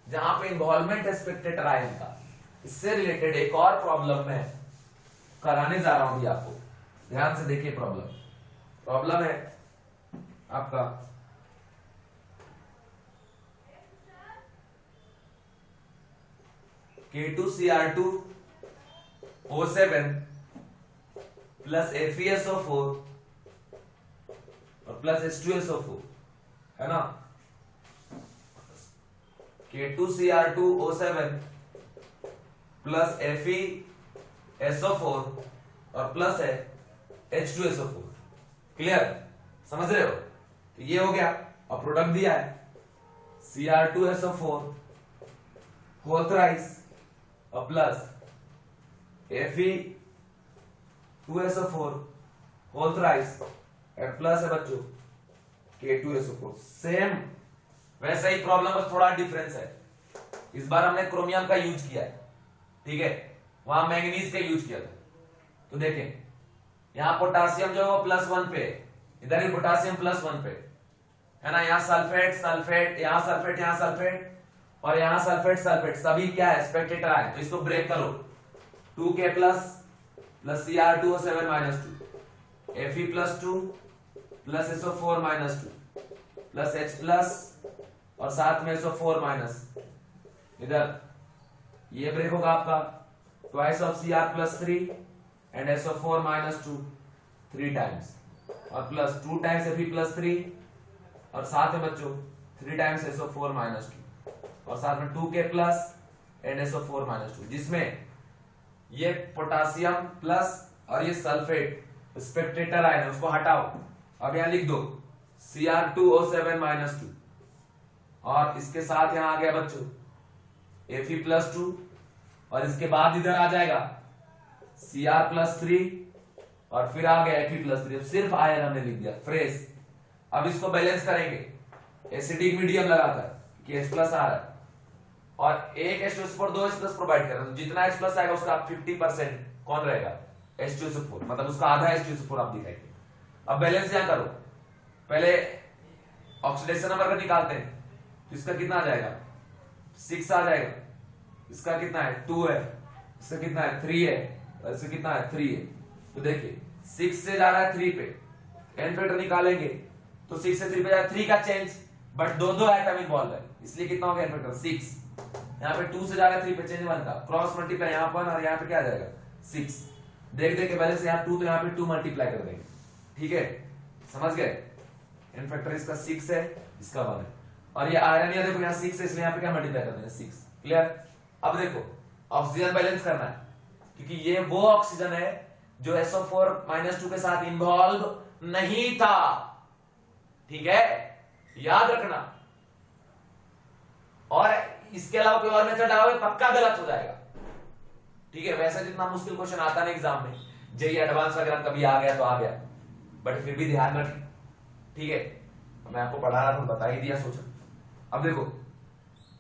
जहां पे इन्वॉल्वमेंट है स्पेक्टेटर आयन का। इससे रिलेटेड एक और प्रॉब्लम मैं कराने जा रहा हूं अभी आपको, ध्यान से देखिए। प्रॉब्लम है आपका K2Cr2O7 प्लस FeSO4 और प्लस H2SO4, है ना। K2Cr2O7 प्लस FeSO4 और प्लस है H2SO4, क्लियर, समझ रहे हो। तो ये हो गया, और प्रोडक्ट दिया है Cr2SO4 होल थ्राइस और प्लस Fe2SO4 होल थ्राइस और प्लस है बच्चों K2SO4। सेम वैसा ही प्रॉब्लम, बस थोड़ा डिफरेंस है। इस बार हमने क्रोमियम का यूज किया है, ठीक है, वहां मैंगनीज का यूज किया था। तो देखें यहां पोटासियम जो है वो +1 पे, इधर भी पोटासियम +1 पे, है ना। यहाँ सल्फेट सल्फेट, यहाँ सल्फेट, यहाँ सल्फेट, और यहाँ सल्फेट सल्फेट, सभी क्या है स्पेक्टेटर आयन। तो इसको ब्रेक करो, 2K plus Cr2O7 minus 2, Fe+2 plus SO4 minus 2 plus H plus, और साथ में SO4 माइनस, इधर ये ब्रेक होगा आपका twice of Cr+3 and SO4 -2 3 times और प्लस 2 टाइम्स Fe+3 और साथ में बच्चों 3 टाइम्स SO4 -2 और साथ में 2K प्लस एंड SO4 -2, जिसमें ये पोटासियम प्लस और ये सल्फेट स्पेक्टेटर आयन है उसको हटाओ। अब यहां लिख दो Cr2O7 -2 और इसके साथ यहां आ गया बच्चों Fe+2 और इसके बाद इधर आ जाएगा Cr+3 और फिर आ गया Fe+3। सिर्फ आयन हमने लिख दिया फ्रेश। अब इसको बैलेंस करेंगे एसिडिक मीडियम लगाकर कि H+ आ रहा है और एक H2SO4 2 H+ प्रोवाइड कर रहे हैं, तो जितना H+ आएगा उसका 50% कौन रहेगा H2SO4, मतलब उसका आधा H2SO4 आप दिखाएंगे। अब बैलेंस यहां करो, पहले ऑक्सीडेशन नंबर का निकालते हैं, तो इसका कितना आ जाएगा 6 आ जाएगा, इसका कितना है 2 है, इसका कितना है 3 है और इसका कितना है 3 है। तो देखिए 6 से जा रहा है 3 पे, n फैक्टर निकालेंगे तो 6 से 3 पे जाएगा 3 का चेंज, बट दो एटम इन्वॉल्व है इसलिए कितना हो गया n फैक्टर 6। यहाँ पे 2 से जा रहा है 3 पे, चेंज 1 का, क्रॉस मल्टीप्लाई यहाँ पर और यहाँ पे क्या आ जाएगा 6। देख के बैलेंस यहाँ 2 तो यहाँ पे 2 मल्टीप्लाई कर देंगे, ठीक है, समझ गए। n फैक्टर इसका 6 है, इसका 1 है और ये आयरन है, देखो यहाँ 6 है इसलिए यहाँ पे क्या मल्टीप्लाई कर देंगे 6। क्लियर। अब देखो ऑक्सीजन बैलेंस करना है क्योंकि ये वो ऑक्सीजन है जो SO4 -2 के साथ इन्वॉल्व नहीं था, ठीक है, याद रखना। और इसके अलावा कोई और मेथड आओगे पक्का गलत हो जाएगा, ठीक है। वैसे जितना मुश्किल क्वेश्चन आता नहीं एग्जाम में, जेई एडवांस वगैरह कभी आ गया तो आ गया, बट फिर भी ध्यान रखें, ठीक है। मैं आपको पढ़ा रहा था बता ही दिया, सोचा। अब देखो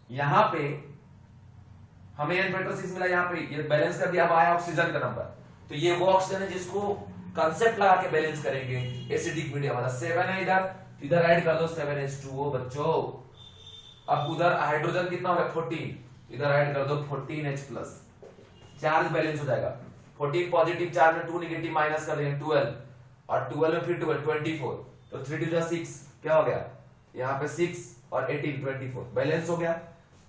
यहां पे हमें n फैक्टर 6 मिला, यहाँ पे ये बैलेंस कर दिया। अब आया ऑक्सीजन का नंबर, तो ये वो ऑक्सीजन है जिसको कंसेप्ट लगा के बैलेंस करेंगे एसिडिक मीडियम वाला। 7 है इधर ऐड कर दो 7H2O बच्चों। अब उधर हाइड्रोजन कितना हो गया 14, इधर ऐड कर दो 14H+, चार्ज बैलेंस हो जाएगा। 14 पॉजिटिव चार्ज में 2 नेगेटिव माइनस कर देंगे 12 और 12 में फिर 12 24, तो 3 2 6 क्या हो गया यहाँ पे 6 और 18 24 बैलेंस हो गया।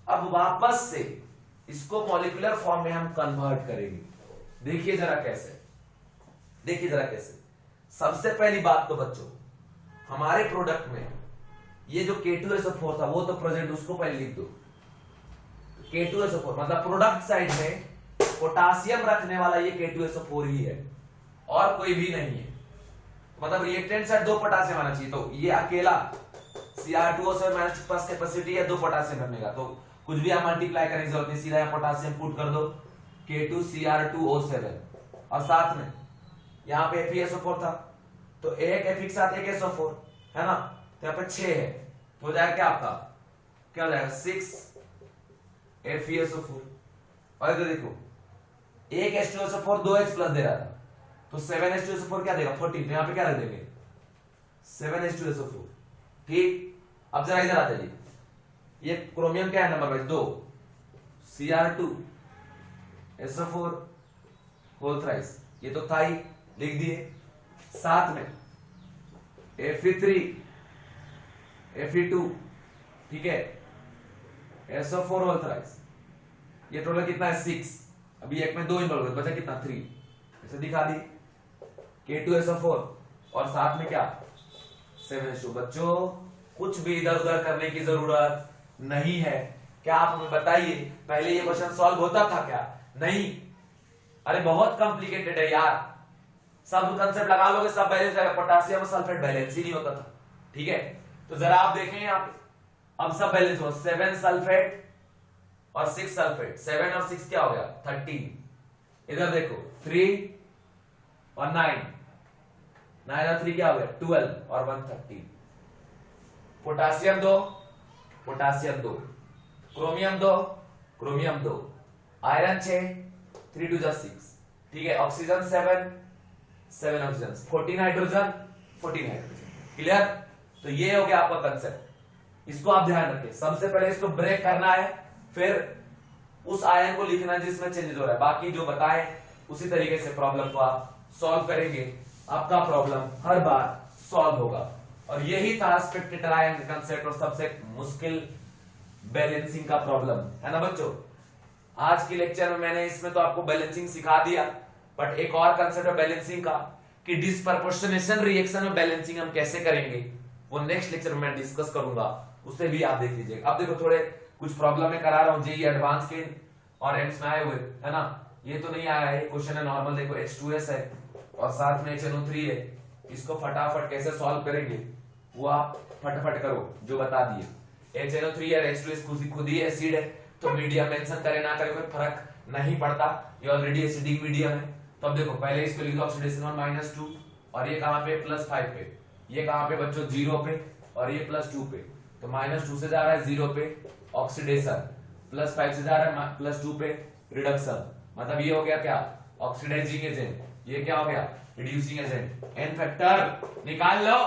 अब वापस से इसको मॉलिक्यूलर फॉर्म में हम कन्वर्ट करेंगे। देखिए जरा कैसे, देखिए जरा कैसे। सबसे पहली बात तो बच्चों हमारे प्रोडक्ट में ये जो K2SO4 था वो तो प्रेजेंट, उसको पहले लिख दो। K2SO4 मतलब प्रोडक्ट साइड में पोटासियम रखने वाला ये K2SO4 ही है और कोई भी नहीं है, मतलब रिएक्टेंट साइड 2 पोटासियम आना चाहिए। तो ये अकेला Cr2O7 प्लस कैपेसिटी है 2 पोटासियम रखने का, तो कुछ भी आप मल्टीप्लाई करने की जरूरत नहीं, सीधा यहाँ पोटासियम पुट कर दो K2Cr2O7 और साथ में यहाँ पे FeSO4 था तो एक Fe के साथ एक SO4 है ना, तो यहाँ पे 6 है, तो हो जाएगा क्या आपका, क्या हो जाएगा 6 FeSO4। और इधर देखो एक H2SO4 2H+ दे रहा था तो 7H2SO4 क्या देगा 14, तो यहाँ पे क्या रख देंगे 7H2SO4, ठीक। अब जरा इधर आ जाइए, ये क्रोमियम क्या है number wise 2 Cr2SO4 whole thrice, ये तो था ही, लिख दिए। साथ में Fe3 Fe2, ठीक है, SO4 होल थ्राइस, ये टोटल कितना है 6। अभी एक में 2 इन्वॉल्व बचा कितना 3, ऐसे दिखा दी K2SO4 और साथ में क्या 7H2। बच्चों कुछ भी इधर उधर करने की जरूरत नहीं है। क्या आप हमें बताइए पहले ये क्वेश्चन सॉल्व होता था क्या? नहीं, अरे बहुत कॉम्प्लिकेटेड है यार, सब कंसेप्ट लगा लोगे सब बैलेंस आएगा, पोटेशियम और सल्फेट बैलेंस ही नहीं होता था, ठीक है। तो जरा आप देखें यहाँ पे, अब सब बैलेंस हो, 7 सल्फेट और 6 सल्फेट, 7 और 6 क्या हो गया 13। इधर देखो 3 और 9, 9 और 3 क्या हो गया 12 और 1 13। Potassium 2, potassium 2, chromium 2, chromium 2, iron 6, 3 2 6, ठीक है। Oxygen 7, 7 oxygen, 14 hydrogen, 14 hydrogen, clear. तो ये हो गया आपका कंसेप्ट, इसको आप ध्यान रखें। सबसे पहले इसको ब्रेक करना है, फिर उस आयन को लिखना है जिसमें चेंजेस हो रहा है, बाकी जो बताए उसी तरीके से प्रॉब्लम को आप सॉल्व करेंगे, आपका प्रॉब्लम हर बार सॉल्व होगा। और यही था स्पेक्टेटर आयन का कंसेप्ट, और सबसे मुश्किल बैलेंसिंग का प्रॉब्लम है ना बच्चों। आज के लेक्चर में मैंने इसमें तो आपको बैलेंसिंग सिखा दिया, बट एक और कंसेप्ट है बैलेंसिंग का कि डिस्प्रपोर्शनेशन रिएक्शन में बैलेंसिंग हम कैसे करेंगे, वो नेक्स्ट लेक्चर में मैं डिस्कस करूंगा, उससे भी आप देख लीजिएगा। अब देखो थोड़े कुछ प्रॉब्लम में करा रहा हूं जेई एडवांस के और एम्स में आए हुए, है ना। ये तो नहीं आया है क्वेश्चन है नॉर्मल, देखो H2S है और साथ में HNO3 है, इसको फटाफट कैसे सॉल्व करेंगे वो आप फटाफट करो जो बता दिए। HNO3 और H2S खुद ही एसिड है, तो मीडियम मेंशन करे ना करे कोई फर्क नहीं पड़ता, ये ऑलरेडी एसिडिक मीडियम है। तो अब देखो पहले इसको लिख दो ऑक्सीडेशन 1 -2 और ये कहां पे +5 पे, ये कहां पे बच्चों 0 पे और ये +2 पे, तो -2 से जा रहा है 0 पे ऑक्सीडेशन, +5 से जा रहा है +2 पे रिडक्शन, मतलब ये हो गया क्या ऑक्सीडाइजिंग एजेंट, ये क्या हो गया रिड्यूसिंग एजेंट। एन फैक्टर निकाल लो,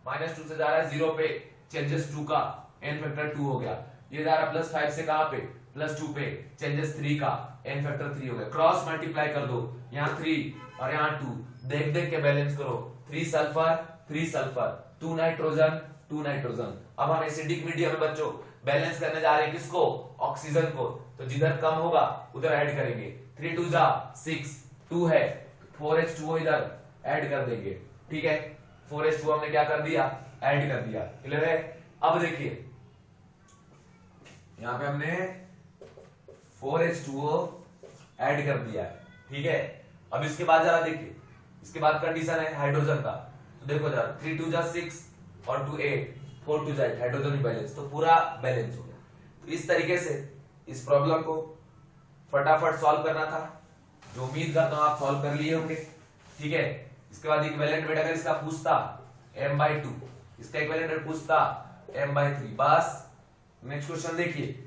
-2 से जा रहा है 0 पे चेंजेस 2 का, एन फैक्टर 2 हो गया। ये जा रहा +5 से कहां पे +2 पे चेंजेस 3 का, एन फैक्टर 3 हो गया। क्रॉस मल्टीप्लाई कर दो, यहाँ 3 और यहाँ 2, देख देख के बैलेंस करो, 3 सल्फर 3 सल्फर, 2 नाइट्रोजन 2 नाइट्रोजन। अब हम एसिडिक मीडियम में बच्चों बैलेंस करने जा रहे हैं किसको, ऑक्सीजन को, तो जिधर कम होगा उधर ऐड करेंगे। 3 2 जा 6, 2 है 4H2O इधर ऐड कर देंगे, ठीक है। 4H2O हमने क्या कर दिया, ऐड कर दिया, क्लियर है। अब देखिए यहां पे हमने 4H2O ऐड कर दिया है, ठीक है। अब इसके बाद जरा देखिए, इसके बाद कंडीशन है हाइड्रोजन का, तो देखो जरा 3 2 जा 6 और 2 8, 4 2 जा 8, हाइड्रोजन बैलेंस, तो पूरा बैलेंस हो गया। तो इस तरीके से इस प्रॉब्लम को फटाफट सॉल्व करना था, जो उम्मीद करता हूं आप सॉल्व कर लिए होंगे, ठीक है। इसके बाद इक्विवेलेंट वेट अगर इसका पूछता m/2, इसका इक्विवेलेंट पूछता m/3, बस। नेक्स्ट क्वेश्चन देखिए,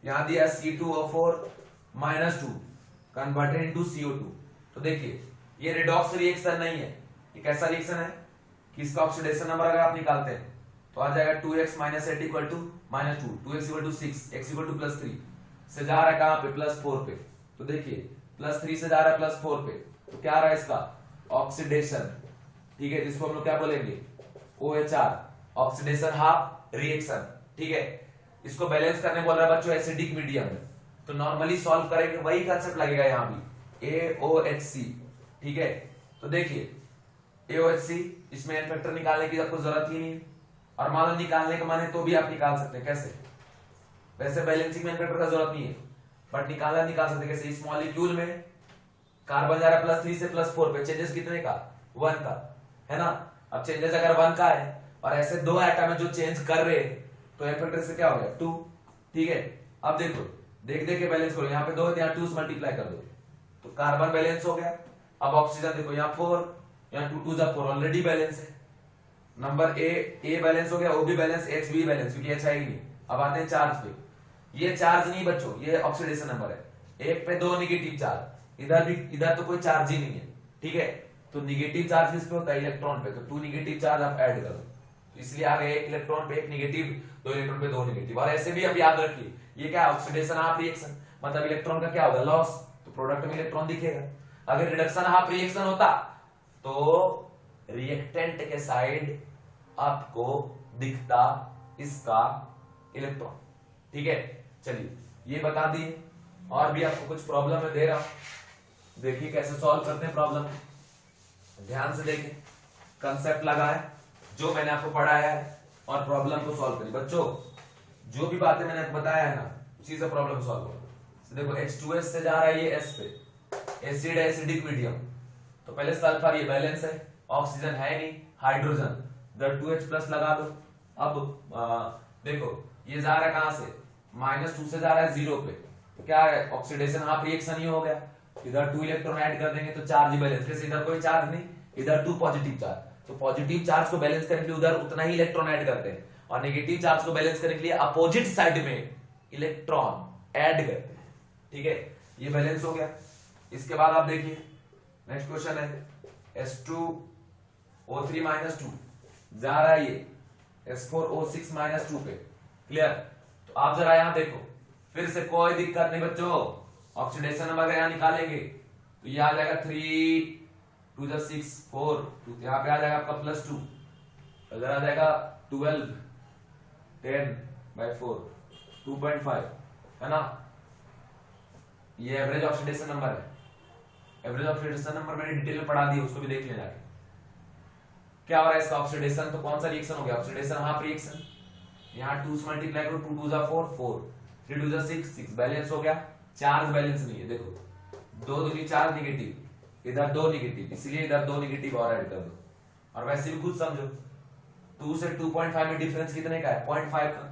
यहां दिया C2O4 -2 कन्वर्टेड इनटू CO2, तो देखिए ये रिडॉक्स रिएक्शन नहीं है, ये कैसा रिएक्शन है कि इसका ऑक्सीडेशन नंबर अगर आप निकालते हैं तो आ जाएगा 2x - 8 = -2, 2x = 6, x = +3 से जा रहा है कहां पे +4 पे, तो देखिए +3 से जा रहा है +4 पे, तो क्या आ रहा है इसका ऑक्सीडेशन, ठीक है, जिसको हम लोग क्या बोलेंगे OHR, ऑक्सीडेशन हाफ रिएक्शन, ठीक है। इसको बैलेंस करने बोल रहा है बच्चों एसिडिक मीडियम में, तो नॉर्मली सॉल्व करेंगे वही कंसेप्ट लगेगा यहां भी AOHC, ठीक है। तो देखिए AOHC, इसमें एन फैक्टर निकालने की आपको जरूरत ही नहीं, और मान लो निकालने का मन है तो भी आप निकाल सकते हैं, कैसे, वैसे बैलेंसिंग में एन फैक्टर का जरूरत नहीं है, बट निकाल सकते हैं कैसे। इस मॉलिक्यूल में कार्बन जा रहा है +3 से +4 पे, चेंजेस कितने का 1 का, है ना। अब चेंजेस अगर 1 का है और ऐसे दो एटम है जो चेंज कर रहे हैं, तो एन फैक्टर से क्या हो गया 2, ठीक है। अब देखो देख देख के बैलेंस करो, यहाँ पे 2 है, यहाँ 2 से मल्टीप्लाई कर दो, तो कार्बन बैलेंस हो गया। अब ऑक्सीजन देखो यहाँ 4, यहाँ 2 2 जा 4, ऑलरेडी बैलेंस है। नंबर ए बैलेंस हो गया, ओ भी बैलेंस, एच भी बैलेंस, क्योंकि एच है ही नहीं। अब आते हैं चार्ज पे, ये चार्ज नहीं बच्चों, ये ऑक्सीडेशन नंबर है, एक पे 2 नेगेटिव चार्ज, इधर भी, इधर तो कोई चार्ज ही नहीं है, ठीक है। तो नेगेटिव चार्ज किस पे होता है, इलेक्ट्रॉन पे, तो 2 नेगेटिव चार्ज आप ऐड कर दो, इसलिए आ गए 1 इलेक्ट्रॉन पे 1 नेगेटिव, 2 इलेक्ट्रॉन पे 2 नेगेटिव। और ऐसे भी अब याद रखिए ये क्या है ऑक्सीडेशन हाफ रिएक्शन, मतलब इलेक्ट्रॉन का क्या होगा लॉस, तो प्रोडक्ट में इलेक्ट्रॉन दिखेगा। अगर रिडक्शन हाफ रिएक्शन होता तो रिएक्टेंट के साइड आपको दिखता इसका इलेक्ट्रॉन, ठीक है। चलिए ये बता दिए, और भी आपको कुछ प्रॉब्लम में दे रहा हूं, देखिए कैसे सॉल्व करते हैं प्रॉब्लम, ध्यान से देखिए, कंसेप्ट लगा है जो मैंने आपको पढ़ाया है और प्रॉब्लम को सॉल्व करिए बच्चों। जो भी बातें मैंने आपको बताया है ना उसी से प्रॉब्लम सॉल्व होगा। देखो H2S से जा रहा है ये S पे, एसिड है एसिडिक मीडियम, तो पहले सल्फर, ये बैलेंस है, ऑक्सीजन है नहीं, हाइड्रोजन, इधर 2H+ लगा दो। अब देखो ये जा रहा है कहां से, -2 से जा रहा है 0 पे, तो क्या है ऑक्सीडेशन हाफ रिएक्शन ही हो गया, इधर 2 इलेक्ट्रॉन ऐड कर देंगे तो चार्ज ही बैलेंस, जैसे इधर कोई चार्ज नहीं, इधर 2 पॉजिटिव चार्ज, तो पॉजिटिव चार्ज को बैलेंस करने के लिए उधर उतना ही इलेक्ट्रॉन ऐड करते हैं, और नेगेटिव चार्ज को बैलेंस करने के लिए अपोजिट साइड में इलेक्ट्रॉन ऐड करते हैं, ठीक है। ये बैलेंस हो गया। इसके बाद आप देखिए नेक्स्ट क्वेश्चन है S2O3 -2 जा रहा है ये S4O6 -2 पे, क्लियर। तो आप जरा यहां देखो, फिर से कोई दिक्कत नहीं बच्चों, ऑक्सीडेशन नंबर यहां निकालेंगे तो ये आ जाएगा 3 2 जा 6 4, तो यहां पे आ जाएगा आपका +2, इधर आ जाएगा 12 10/4, 2.5 है ना, ये एवरेज ऑक्सीडेशन नंबर है। एवरेज ऑक्सीडेशन नंबर मैंने डिटेल में पढ़ा दिया, उसको भी देख लेना। क्या हो रहा है इसका ऑक्सीडेशन, तो कौन सा रिएक्शन हो गया ऑक्सीडेशन, हाफ रिएक्शन। यहाँ 2 से मल्टीप्लाई करो, 2 2 जा 4 4, 3 2 जा 6 6, बैलेंस हो गया। चार्ज बैलेंस नहीं है, देखो 2 दूनी 4 निगेटिव, इधर 2 निगेटिव, इसलिए इधर 2 निगेटिव और ऐड कर दो। और वैसे भी खुद समझो 2 से 2.5 में डिफरेंस कितने का है, 0.5 का।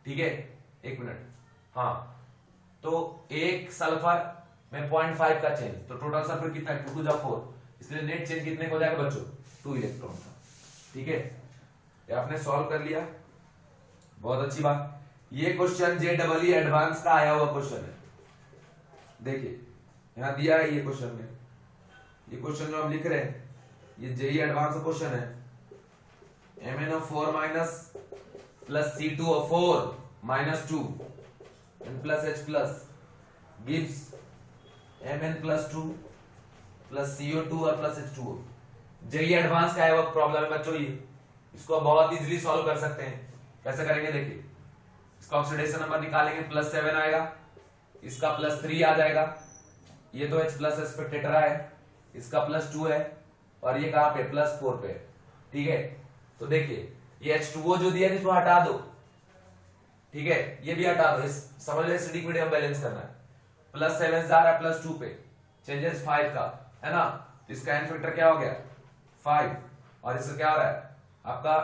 ठीक है, एक मिनट, हाँ, तो एक सल्फर में 0.5 का चेंज, तो टोटल सल्फर कितना है, 2 2 जा 4, इसलिए नेट चेंज कितने को हो जाएगा बच्चों, 2 इलेक्ट्रॉन का। ठीक है, ये आपने सॉल्व कर लिया, बहुत अच्छी बात। ये क्वेश्चन JEE एडवांस का आया हुआ क्वेश्चन है, देखिए यहां दिया है ये क्वेश्चन में, ये क्वेश्चन जो हम लिख रहे हैं ये JEE एडवांस का क्वेश्चन है। MnO4 minus plus C2O4 minus 2 and plus H plus gives Mn plus 2 plus CO2 और plus H2O। JEE एडवांस का है वो प्रॉब्लम है बच्चों, ये इसको बहुत इजीली सॉल्व कर सकते हैं। कैसे करेंगे देखिए, इसका ऑक्सीडेशन नंबर निकालेंगे, +7 आएगा, इसका +3 आ जाएगा, ये तो H प्लस स्पेक्टेटर है, इसका +2 है, और ये कहां पे +4 पे। ठीक है, तो देखिए ये H2O जो दिया है इसको हटा दो, ठीक है, ये भी हटा दो, इस समझ लो एसिडिक मीडियम बैलेंस करना है। +7 जा रहा है +2 पे, चेंजेस 5 का है ना, इसका एन फैक्टर क्या हो गया 5, और इसका क्या हो रहा है आपका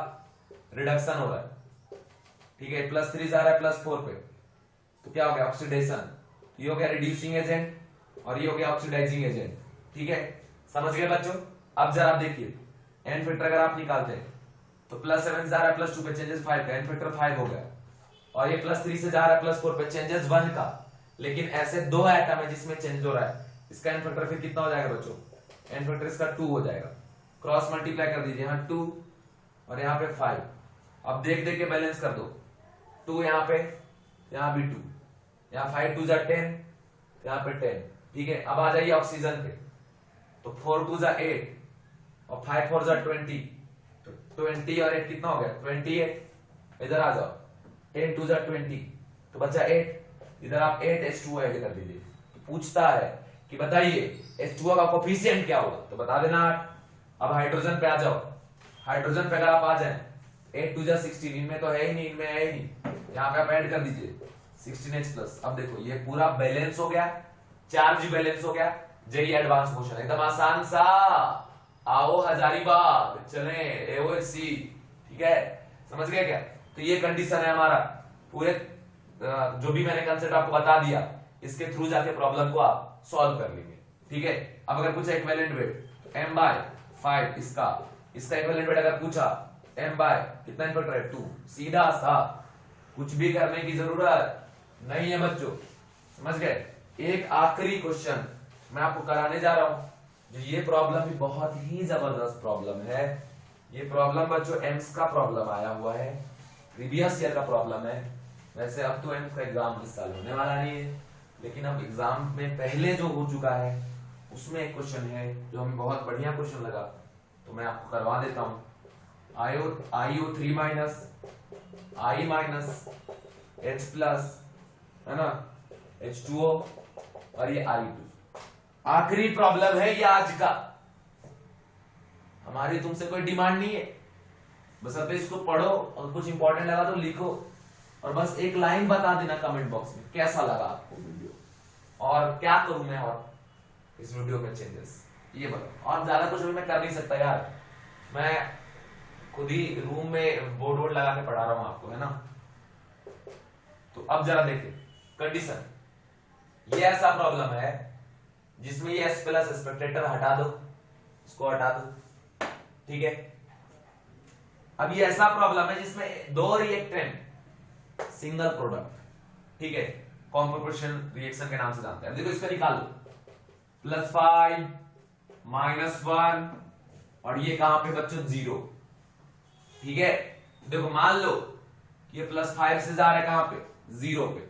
रिडक्शन हो रहा है। ठीक है, +3 जा रहा है +4 पे, तो क्या हो गया ऑक्सीडेशन, ये हो गया रिड्यूसिंग एजेंट और ये हो गया ऑक्सीडाइजिंग एजेंट। ठीक है, समझ गए बच्चों। अब जरा आप देखिए एन फैक्टर अगर आप निकालते हैं तो +7 जा रहा है +2 पे, चेंजेस 5 का, एन फैक्टर 5 हो गया, और ये +3 से जा रहा है +4 पे, चेंजेस 1 का। लेकिन ऐसे दो एटम है जिसमें चेंज हो रहा है, इसका एन फैक्टर फिर कितना हो जाएगा बच्चों, एन फैक्टर इसका 2 हो जाएगा। क्रॉस मल्टीप्लाई कर दीजिए, यहाँ 2 और यहाँ पे 5, अब देख देख के बैलेंस कर दो, 2 यहाँ पे, यहाँ भी 2, यहाँ 5 2 जा 10, यहाँ पे 10। ठीक है, अब आ जाइए ऑक्सीजन पे, तो 4 2 जा 8 और 5 4 जा 20, तो 20 और 8 कितना हो गया 28। इधर आ जाओ, 10 2 जा 20, तो बचा 8, इधर आप 8 H2O ऐड कर दीजिए। तो पूछता है कि बताइए H2O का कोफिशिएंट क्या होगा, तो बता देना 8। अब हाइड्रोजन पे आ जाओ, हाइड्रोजन पे अगर आप आ जाए 8 2 जा 16, इनमें तो है ही नहीं, इनमें है ही नहीं, यहाँ पे आप ऐड कर दीजिए 16H+। अब देखो ये पूरा बैलेंस हो गया, चार्ज बैलेंस हो गया। JEE एडवांस क्वेश्चन एकदम आसान सा, आओ हजारीबाग चले AOHC। ठीक है, समझ गए क्या। तो ये कंडीशन है हमारा, पूरे जो भी मैंने कंसेप्ट आपको बता दिया इसके थ्रू जाके प्रॉब्लम को आप सॉल्व कर लेंगे। ठीक है, अब अगर पूछा इक्विवेलेंट वेट m/5, इसका इक्विवेलेंट वेट अगर पूछा m/ कितना इनपुट है 2, सीधा सा, कुछ भी करने की जरूरत नहीं है बच्चों, समझ गए। एक आखिरी क्वेश्चन मैं आपको कराने जा रहा हूं, जो ये प्रॉब्लम भी बहुत ही जबरदस्त प्रॉब्लम है। ये प्रॉब्लम बच्चों एम्स का प्रॉब्लम आया हुआ है, प्रीवियस ईयर का प्रॉब्लम है। वैसे अब तो एम्स का एग्जाम इस साल होने वाला नहीं है, लेकिन अब एग्जाम में पहले जो हो चुका है उसमें एक क्वेश्चन है जो हमें बहुत बढ़िया क्वेश्चन लगा, तो मैं आपको करवा देता हूं। IO3 minus I minus H plus है ना, H2O और ये I2। आखिरी प्रॉब्लम है ये आज का, हमारी तुमसे कोई डिमांड नहीं है, बस अब इसको पढ़ो और कुछ इंपॉर्टेंट लगा तो लिखो, और बस एक लाइन बता देना कमेंट बॉक्स में कैसा लगा आपको वीडियो, और क्या करूं मैं और इस वीडियो में चेंजेस, ये बताओ। और ज्यादा कुछ भी मैं कर नहीं सकता यार, मैं खुद ही रूम में बोर्ड लगा के पढ़ा रहा हूं आपको, है ना। तो अब जरा देखिए कंडीशन, ये ऐसा प्रॉब्लम है जिसमें ये S प्लस स्पेक्टेटर हटा दो, इसको हटा दो। ठीक है, अब ये ऐसा प्रॉब्लम है जिसमें दो रिएक्टेंट सिंगल प्रोडक्ट, ठीक है, कॉम्पोजिशन रिएक्शन के नाम से जानते हैं। देखो इसका निकाल लो, +5 -1 और ये कहां पे बच्चों 0। ठीक है, देखो मान लो कि ये +5 से जा रहा है कहां पे 0 पे,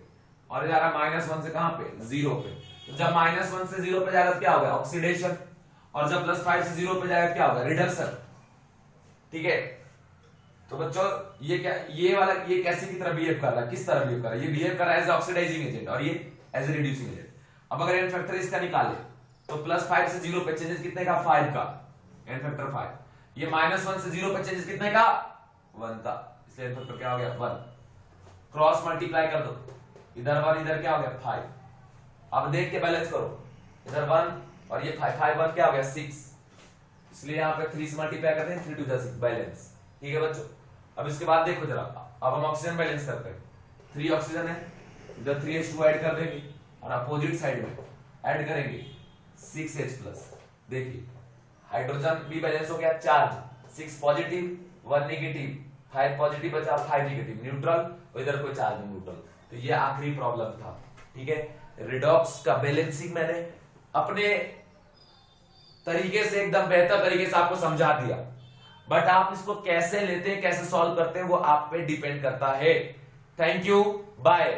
और जा रहा है -1 से कहां पे 0 पे। तो जब -1 से 0 पे जाएगा तो क्या होगा ऑक्सीडेशन, और जब +5 से 0 पे जाएगा क्या होगा रिडक्शन। ठीक है, तो बच्चों ये क्या, ये वाला ये कैसे की तरह बिहेव कर रहा है, किस तरह बिहेव कर रहा है, ये बिहेव कर रहा है एज ऑक्सीडाइजिंग एजेंट और ये एज रिड्यूसिंग एजेंट। अब अगर एन फैक्टर इसका निकाले तो +5 से 0 पे चेंजेस कितने का, 5 का, एन फैक्टर 5। ये -1 से 0 पे चेंजेस कितने का, 1 का, इसलिए एन फैक्टर क्या हो गया, 1। क्रॉस मल्टीप्लाई कर दो, इधर 1 इधर क्या हो गया, 5। अब देख के बैलेंस करो, इधर 1 और ये 5, 5 1 क्या हो गया, 6, इसलिए यहाँ पे 3 से मल्टीप्लाई करते हैं, 3 to the 6 बैलेंस। ठीक है बच्चों, अब इसके बाद देखो जरा, अब हम ऑक्सीजन बैलेंस करते हैं। 3 ऑक्सीजन है, इधर 3H2 ऐड कर देंगे और अपोजिट साइड में ऐड करेंगे 6H+। देखिए हाइड्रोजन भी बैलेंस हो गया, चार्ज 6 पॉजिटिव 1 नेगेटिव, 5 पॉजिटिव बचा 5 नेगेटिव, न्यूट्रल, और इधर कोई चार्ज नहीं, न्यूट्रल। तो ये आखिरी प्रॉब्लम था। ठीक है, रिडॉक्स का बैलेंसिंग मैंने अपने तरीके से एकदम बेहतर तरीके से आपको समझा दिया, बट आप इसको कैसे लेते हैं, कैसे सॉल्व करते हैं, वो आप पे डिपेंड करता है। Thank you, bye.